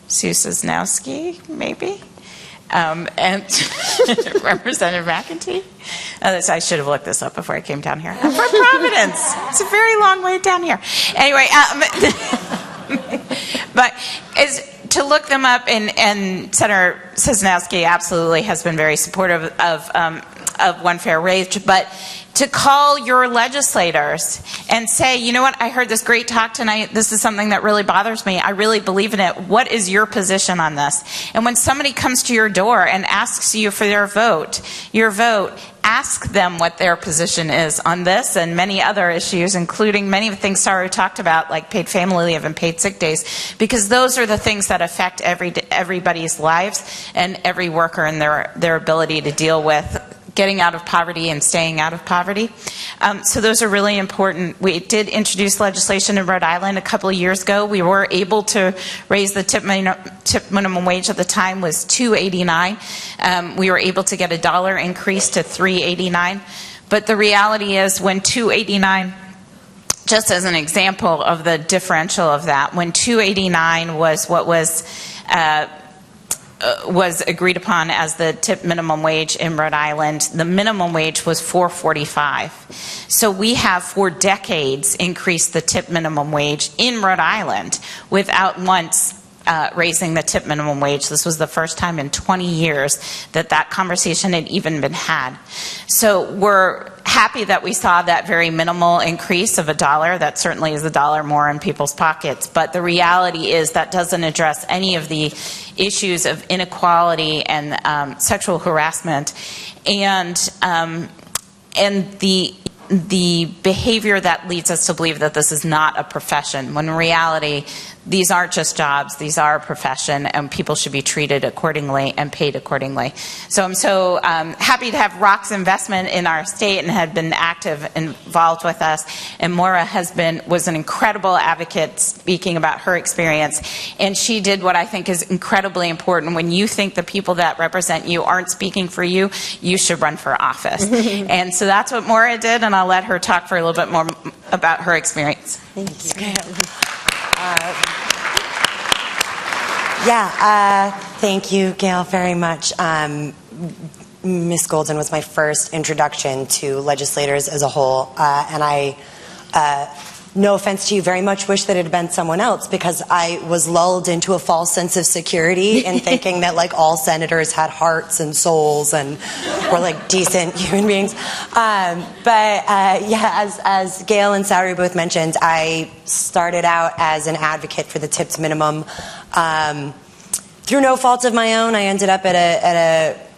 Sue Sosnowski, maybe, and Representative McEntee. I should have looked this up before I came down here. I'm from Providence. It's a very long way down here. Anyway, but to look them up, and Senator Sosnowski absolutely has been very supportive of of one fair wage, but to call your legislators and say, you know what, I heard this great talk tonight. This is something that really bothers me. I really believe in it. What is your position on this? And when somebody comes to your door and asks you for your vote, ask them what their position is on this and many other issues, including many of the things Saru talked about, like paid family leave and paid sick days, because those are the things that affect everybody's lives and every worker and their ability to deal with getting out of poverty and staying out of poverty. So those are really important. We did introduce legislation in Rhode Island a couple of years ago. We were able to raise the tip minimum wage at the time was $2.89. We were able to get a $1 increase to $3.89. But the reality is when $2.89, just as an example of the differential of that, when $2.89 was what was agreed upon as the tip minimum wage in Rhode Island, the minimum wage was $4.45. So we have for decades increased the tip minimum wage in Rhode Island without once raising the tip minimum wage. This was the first time in 20 years that conversation had even been had. So we're happy that we saw that very minimal increase of $1. That certainly is $1 more in people's pockets. But the reality is that doesn't address any of the issues of inequality and sexual harassment and the behavior that leads us to believe that this is not a profession, when in reality, these aren't just jobs, these are a profession, and people should be treated accordingly and paid accordingly. So I'm so happy to have Rock's investment in our state and had been involved with us. And Maura was an incredible advocate speaking about her experience. And she did what I think is incredibly important. When you think the people that represent you aren't speaking for you, you should run for office. And so that's what Maura did, and I'll let her talk for a little bit more about her experience.
Thank you.
Thank you, Gail, very much. Ms. Golden was my first introduction to legislators as a whole, and I, no offense to you, very much wish that it had been someone else, because I was lulled into a false sense of security in thinking that like all senators had hearts and souls and were like decent human beings. As Gail and Saru both mentioned, I started out as an advocate for the tipped minimum. Through no fault of my own, I ended up at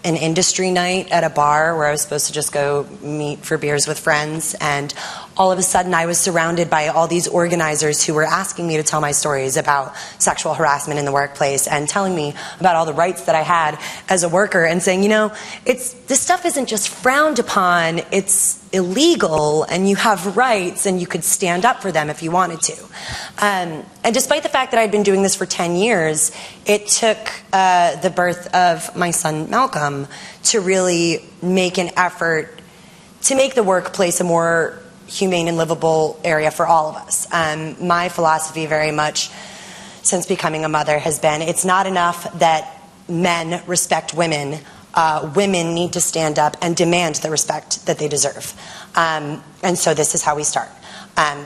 an industry night at a bar where I was supposed to just go meet for beers with friends, and all of a sudden I was surrounded by all these organizers who were asking me to tell my stories about sexual harassment in the workplace and telling me about all the rights that I had as a worker and saying, you know, this stuff isn't just frowned upon, it's illegal, and you have rights and you could stand up for them if you wanted to. And despite the fact that I'd been doing this for 10 years, it took the birth of my son Malcolm to really make an effort to make the workplace a more humane and livable area for all of us. My philosophy very much since becoming a mother has been, it's not enough that men respect women. Women need to stand up and demand the respect that they deserve. And so this is how we start.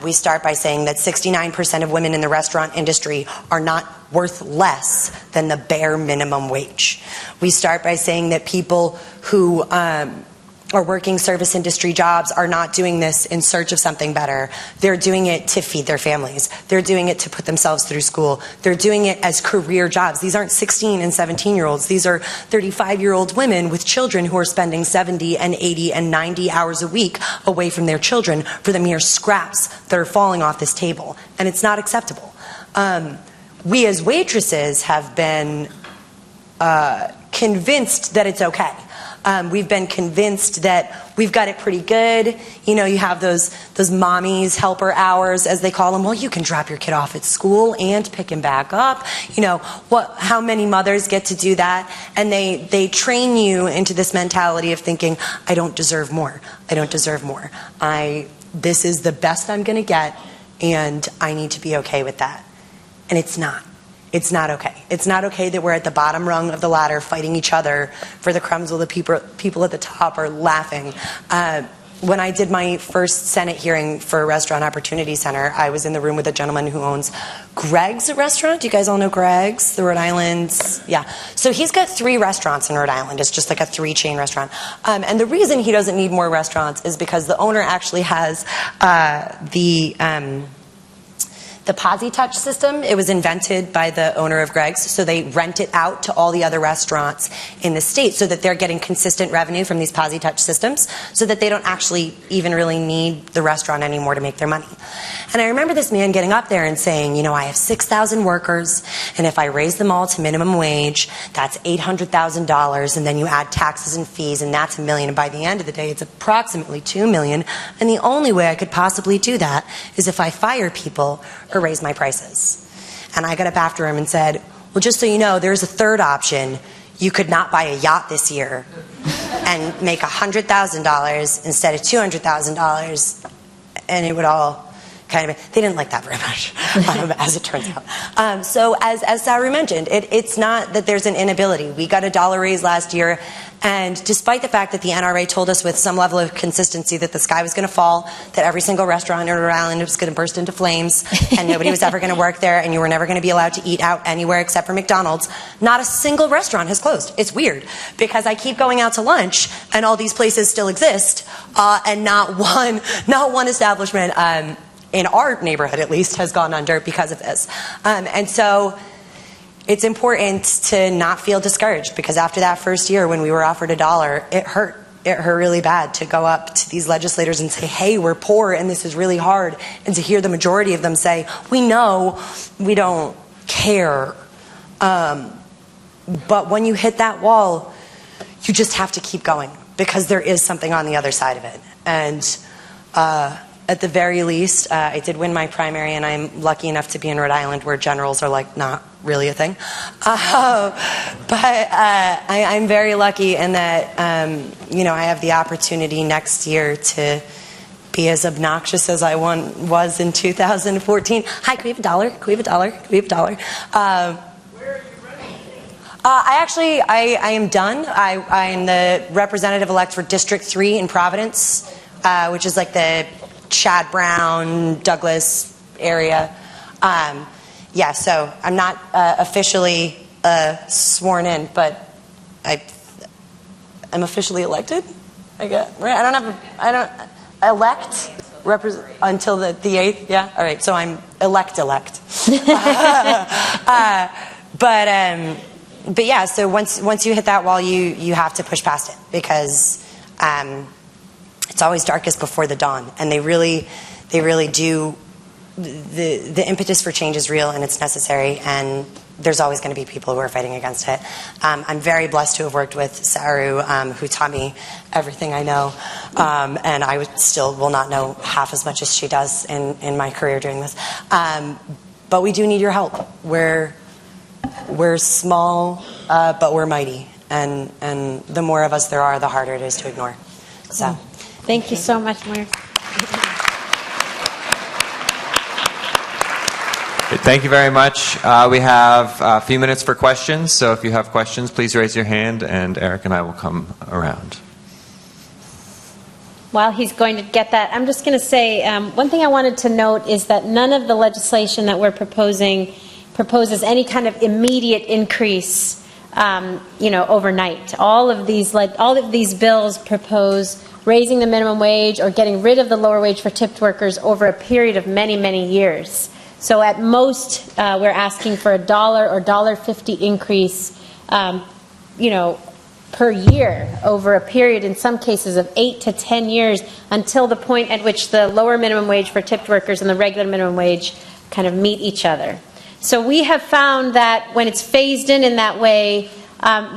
We start by saying that 69% of women in the restaurant industry are not worth less than the bare minimum wage. We start by saying that people who are working service industry jobs are not doing this in search of something better. They're doing it to feed their families. They're doing it to put themselves through school. They're doing it as career jobs. These aren't 16 and 17-year-olds. These are 35-year-old women with children who are spending 70 and 80 and 90 hours a week away from their children for the mere scraps that are falling off this table. And it's not acceptable. We as waitresses have been convinced that it's okay. We've been convinced that we've got it pretty good. You know, you have those mommies helper hours, as they call them. Well, you can drop your kid off at school and pick him back up. You know, how many mothers get to do that? And they train you into this mentality of thinking, I don't deserve more. I don't deserve more. This is the best I'm going to get, and I need to be okay with that. And it's not. It's not okay. It's not okay that we're at the bottom rung of the ladder fighting each other for the crumbs while the people at the top are laughing. when I did my first Senate hearing for Restaurant Opportunity Center, I was in the room with a gentleman who owns Greg's restaurant. Do you guys all know Greg's, the Rhode Island? Yeah. So he's got 3 restaurants in Rhode Island. It's just like a 3-chain restaurant. And the reason he doesn't need more restaurants is because the owner actually has the Posy Touch system. It was invented by the owner of Greg's, so they rent it out to all the other restaurants in the state so that they're getting consistent revenue from these Posy Touch systems so that they don't actually even really need the restaurant anymore to make their money. And I remember this man getting up there and saying, you know, I have 6,000 workers, and if I raise them all to minimum wage, that's $800,000, and then you add taxes and fees, and that's $1 million. And by the end of the day, it's approximately $2 million. And the only way I could possibly do that is if I fire people or raise my prices. And I got up after him and said, well, just so you know, there's a third option. You could not buy a yacht this year and make $100,000 instead of $200,000, and it would all kind of, they didn't like that very much, as it turns out. So as Saru mentioned, it's not that there's an inability. We got a $1 raise last year, and despite the fact that the NRA told us with some level of consistency that the sky was going to fall, that every single restaurant in Rhode Island was going to burst into flames, and nobody was ever going to work there, and you were never going to be allowed to eat out anywhere except for McDonald's, not a single restaurant has closed. It's weird, because I keep going out to lunch, and all these places still exist, and not one establishment in our neighborhood, at least, has gone under because of this. And so it's important to not feel discouraged, because after that first year when we were offered $1, it hurt. It hurt really bad to go up to these legislators and say, hey, we're poor and this is really hard. And to hear the majority of them say, we know, we don't care. But when you hit that wall, you just have to keep going, because there is something on the other side of it. And at the very least, I did win my primary, and I'm lucky enough to be in Rhode Island where generals are like not really a thing. But I'm very lucky in that, you know, I have the opportunity next year to be as obnoxious as I was in 2014. Hi, can we have $1? Can we have $1? Can we have $1?
Where are you running?
I am done. I am the representative-elect for District 3 in Providence, which is like the Chad Brown, Douglas area. Yeah, so I'm not officially sworn in, but I'm officially elected. I guess, right? I don't elect until the 8th. Yeah, all right. So I'm elect. But yeah. So once you hit that wall, you have to push past it, because it's always darkest before the dawn, and they really do. The impetus for change is real, and it's necessary, and there's always going to be people who are fighting against it. I'm very blessed to have worked with Saru, who taught me everything I know, and I still will not know half as much as she does in my career doing this. But we do need your help. We're small, but we're mighty, and the more of us there are, the harder it is to ignore. So,
Thank you so much, Mayor.
Thank you very much. We have a few minutes for questions, so if you have questions, please raise your hand, and Eric and I will come around.
While he's going to get that, I'm just going to say one thing I wanted to note is that none of the legislation that we're proposing proposes any kind of immediate increase, overnight. All of these bills propose raising the minimum wage or getting rid of the lower wage for tipped workers over a period of many, many years. So at most, we're asking for $1 or $1.50 increase, per year over a period, in some cases, of 8 to 10 years, until the point at which the lower minimum wage for tipped workers and the regular minimum wage kind of meet each other. So we have found that when it's phased in that way,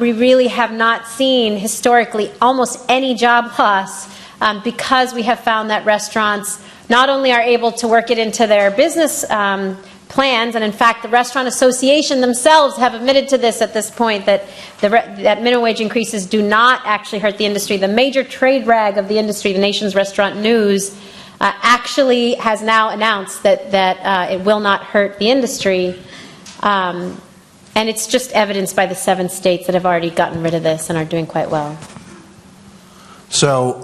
we really have not seen historically almost any job loss, because we have found that restaurants not only are able to work it into their business plans, and in fact the Restaurant Association themselves have admitted to this at this point, that that minimum wage increases do not actually hurt the industry. The major trade rag of the industry, the nation's Restaurant News, actually has now announced that it will not hurt the industry. And it's just evidenced by the 7 states that have already gotten rid of this and are doing quite well.
So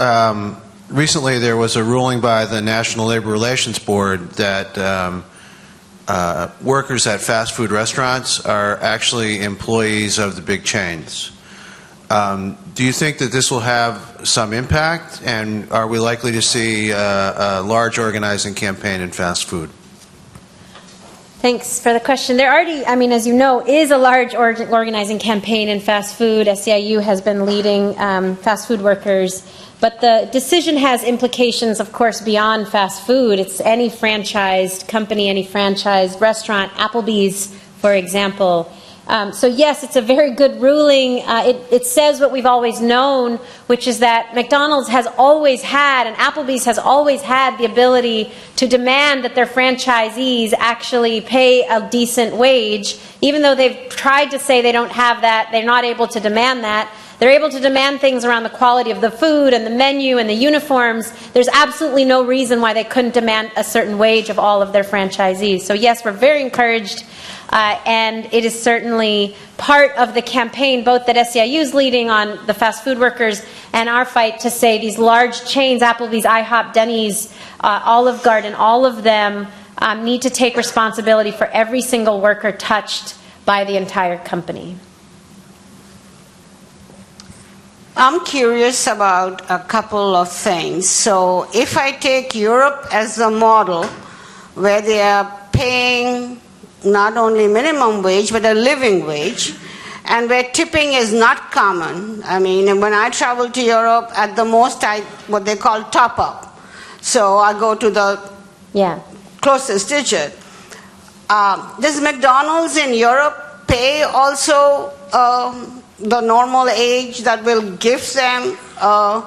recently there was a ruling by the National Labor Relations Board that workers at fast food restaurants are actually employees of the big chains. Do you think that this will have some impact, and are we likely to see a large organizing campaign in fast food?
Thanks for the question. There already, I mean, as you know, is a large organizing campaign in fast food. SEIU has been leading fast food workers. But the decision has implications, of course, beyond fast food. It's any franchised company, any franchised restaurant, Applebee's, for example. So yes, it's a very good ruling. It says what we've always known, which is that McDonald's has always had, and Applebee's has always had, the ability to demand that their franchisees actually pay a decent wage. Even though they've tried to say they don't have that, they're not able to demand that. They're able to demand things around the quality of the food and the menu and the uniforms. There's absolutely no reason why they couldn't demand a certain wage of all of their franchisees. So yes, we're very encouraged. And it is certainly part of the campaign, both that SEIU is leading on the fast food workers and our fight to say these large chains, Applebee's, IHOP, Denny's, Olive Garden, all of them need to take responsibility for every single worker touched by the entire company.
I'm curious about a couple of things. So if I take Europe as a model, where they are paying not only minimum wage, but a living wage, and where tipping is not common. I mean, when I travel to Europe, at the most, what they call top up. So I go to the closest digit. Does McDonald's in Europe pay also the normal age that will give them a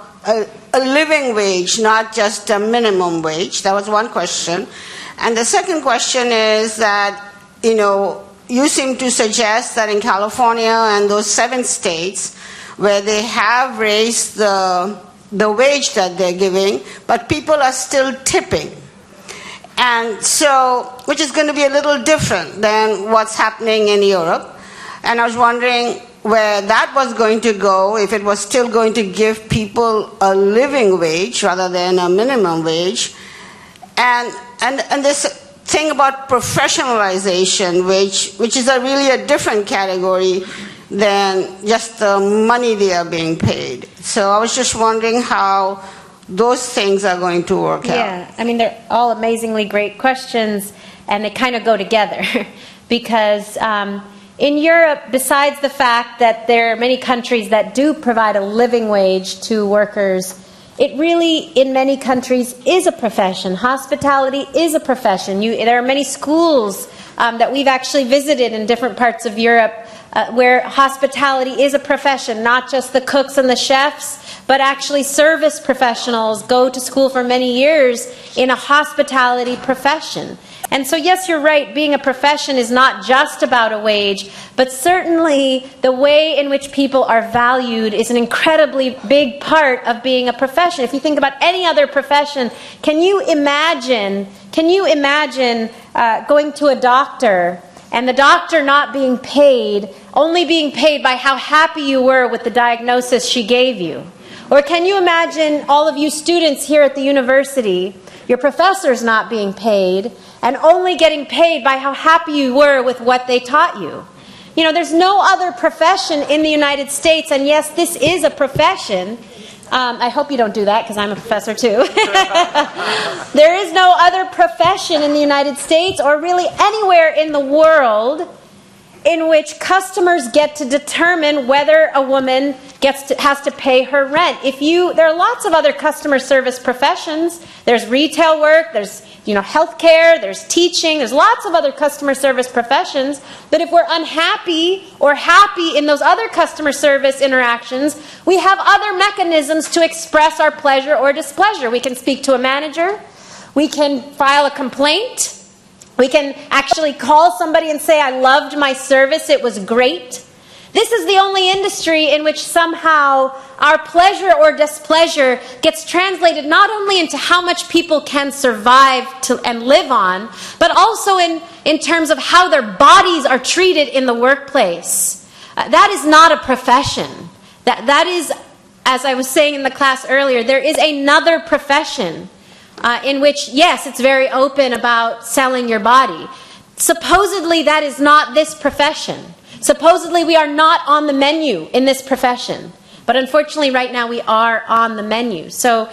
living wage, not just a minimum wage? That was one question. And the second question is that, you know, you seem to suggest that in California and those 7 states where they have raised the wage that they're giving, but people are still tipping. And so, which is going to be a little different than what's happening in Europe. And I was wondering where that was going to go, if it was still going to give people a living wage rather than a minimum wage. And this thing about professionalization, which is really a different category than just the money they are being paid. So I was just wondering how those things are going to work out.
Yeah, I mean, they're all amazingly great questions, and they kind of go together because in Europe, besides the fact that there are many countries that do provide a living wage to workers, it really, in many countries, is a profession. Hospitality is a profession. There are many schools that we've actually visited in different parts of Europe where hospitality is a profession, not just the cooks and the chefs, but actually service professionals go to school for many years in a hospitality profession. And so yes, you're right, being a profession is not just about a wage, but certainly the way in which people are valued is an incredibly big part of being a profession. If you think about any other profession, can you imagine going to a doctor and the doctor not being paid, only being paid by how happy you were with the diagnosis she gave you? Or can you imagine all of you students here at the university, your professors not being paid, and only getting paid by how happy you were with what they taught you? You know, there's no other profession in the United States, and yes, this is a profession. I hope you don't do that, because I'm a professor too. There is no other profession in the United States, or really anywhere in the world, in which customers get to determine whether a woman has to pay her rent. There are lots of other customer service professions. There's retail work, there's healthcare, there's teaching, there's lots of other customer service professions. But if we're unhappy or happy in those other customer service interactions, we have other mechanisms to express our pleasure or displeasure. We can speak to a manager, we can file a complaint, we can actually call somebody and say, I loved my service, it was great. This is the only industry in which somehow our pleasure or displeasure gets translated not only into how much people can survive and live on, but also in terms of how their bodies are treated in the workplace. That is not a profession. That is as I was saying in the class earlier, there is another profession in which, yes, it's very open about selling your body. Supposedly, that is not this profession. Supposedly, we are not on the menu in this profession. But unfortunately, right now, we are on the menu. So,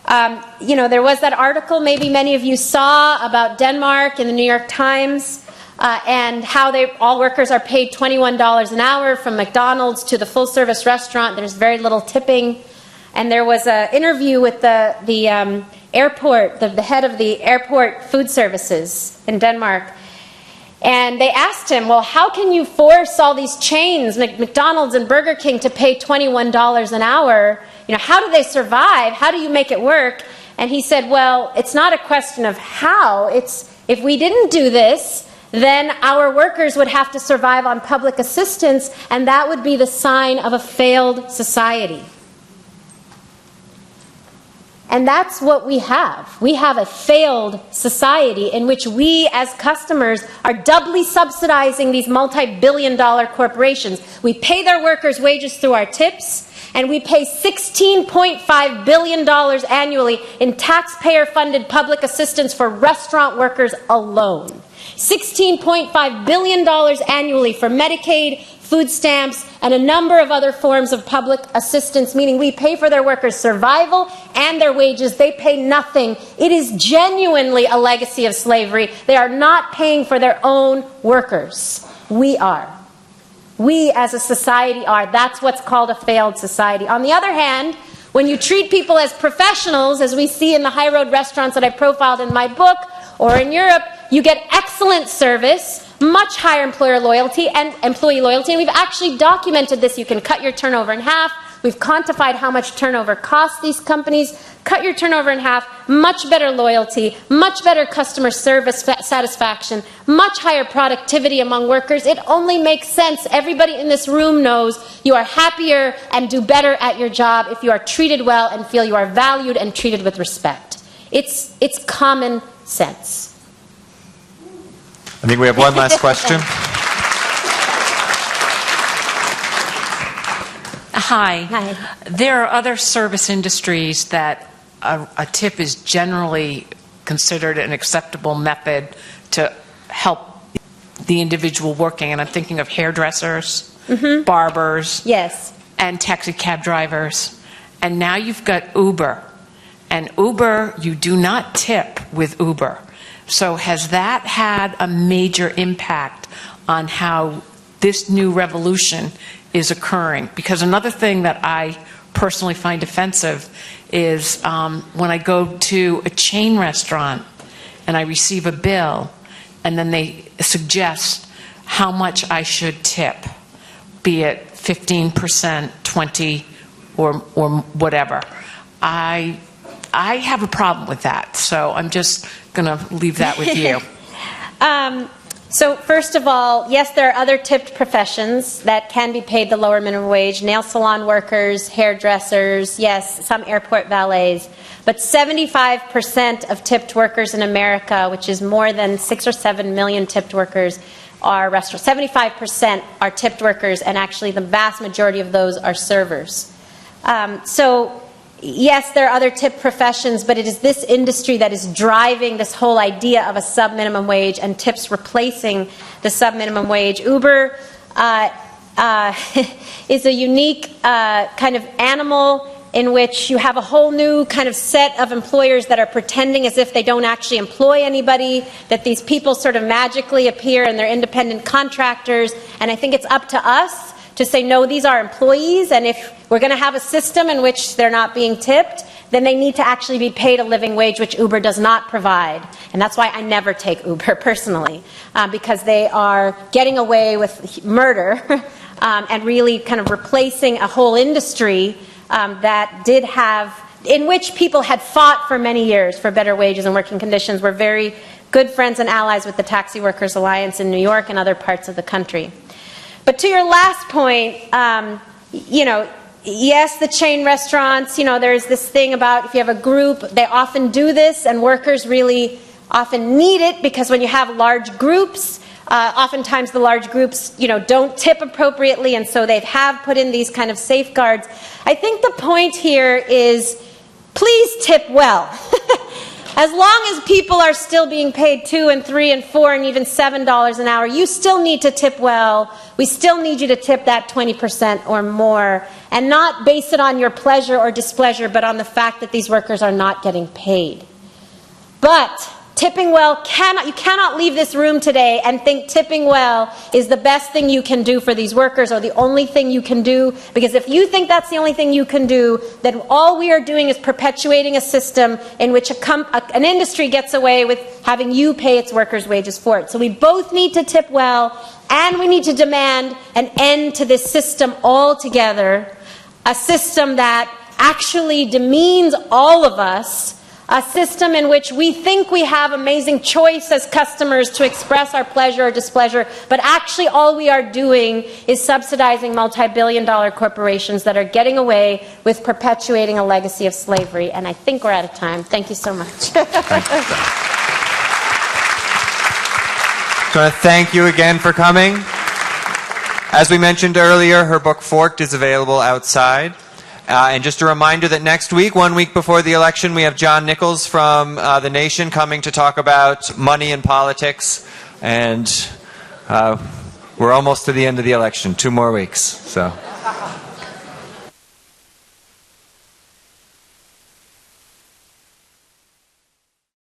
there was that article maybe many of you saw about Denmark in the New York Times and how all workers are paid $21 an hour from McDonald's to the full-service restaurant. There's very little tipping. And there was an interview with the airport, the head of the airport food services in Denmark. And they asked him, well, how can you force all these chains, McDonald's and Burger King, to pay $21 an hour? How do they survive? How do you make it work? And he said, well, it's not a question of how. It's if we didn't do this, then our workers would have to survive on public assistance, and that would be the sign of a failed society. And that's what we have. We have a failed society in which we, as customers, are doubly subsidizing these multi-billion-dollar corporations. We pay their workers wages through our tips, and we pay $16.5 billion annually in taxpayer-funded public assistance for restaurant workers alone. $16.5 billion annually for Medicaid, food stamps, and a number of other forms of public assistance, meaning we pay for their workers' survival and their wages. They pay nothing. It is genuinely a legacy of slavery. They are not paying for their own workers. We are. We as a society are. That's what's called a failed society. On the other hand, when you treat people as professionals, as we see in the high road restaurants that I profiled in my book, or in Europe, you get excellent service, much higher employer loyalty and employee loyalty, and we've actually documented this. You can cut your turnover in half. We've quantified how much turnover costs these companies. Cut your turnover in half, much better loyalty, much better customer service satisfaction, much higher productivity among workers. It only makes sense. Everybody in this room knows you are happier and do better at your job if you are treated well and feel you are valued and treated with respect. It's common sense.
I think we have one last question.
Hi.
Hi.
There are other service industries that a tip is generally considered an acceptable method to help the individual working, and I'm thinking of hairdressers, barbers,
Yes.
and taxi cab drivers. And now you've got Uber. And Uber, you do not tip with Uber. So has that had a major impact on how this new revolution is occurring? Because another thing that I personally find offensive is when I go to a chain restaurant and I receive a bill and then they suggest how much I should tip, be it 15%, 20%, or whatever. I have a problem with that, so I'm just going to leave that with you.
So first of all, yes, there are other tipped professions that can be paid the lower minimum wage. Nail salon workers, hairdressers, yes, some airport valets. But 75% of tipped workers in America, which is more than 6 or 7 million tipped workers, are restaurants. 75% are tipped workers, and actually the vast majority of those are servers. So yes, there are other tipped professions, but it is this industry that is driving this whole idea of a sub-minimum wage and tips replacing the sub-minimum wage. Uber is a unique kind of animal in which you have a whole new kind of set of employers that are pretending as if they don't actually employ anybody, that these people sort of magically appear and they're independent contractors. And I think it's up to us to say, no, these are employees, and if we're going to have a system in which they're not being tipped, then they need to actually be paid a living wage, which Uber does not provide. And that's why I never take Uber personally, because they are getting away with murder and really kind of replacing a whole industry that did have, in which people had fought for many years for better wages and working conditions. We're very good friends and allies with the Taxi Workers Alliance in New York and other parts of the country. But to your last point, yes, the chain restaurants, there's this thing about if you have a group, they often do this, and workers really often need it, because when you have large groups, Oftentimes the large groups, don't tip appropriately, and so they have put in these kind of safeguards. I think the point here is, please tip well. As long as people are still being paid $2 and $3 and $4 and even $7 an hour, you still need to tip well. We still need you to tip that 20% or more, and not base it on your pleasure or displeasure, but on the fact that these workers are not getting paid. But tipping well, you cannot leave this room today and think tipping well is the best thing you can do for these workers or the only thing you can do, because if you think that's the only thing you can do, then all we are doing is perpetuating a system in which an industry gets away with having you pay its workers' wages for it. So we both need to tip well, and we need to demand an end to this system altogether, a system that actually demeans all of us, a system in which we think we have amazing choice as customers to express our pleasure or displeasure, but actually all we are doing is subsidizing multi-billion-dollar corporations that are getting away with perpetuating a legacy of slavery. And I think we're out of time. Thank you so much.
Thank you. So I want to thank you again for coming. As we mentioned earlier, her book Forked is available outside. And just a reminder that next week, 1 week before the election, we have John Nichols from The Nation coming to talk about money and politics. And we're almost to the end of the election, 2 more weeks. So.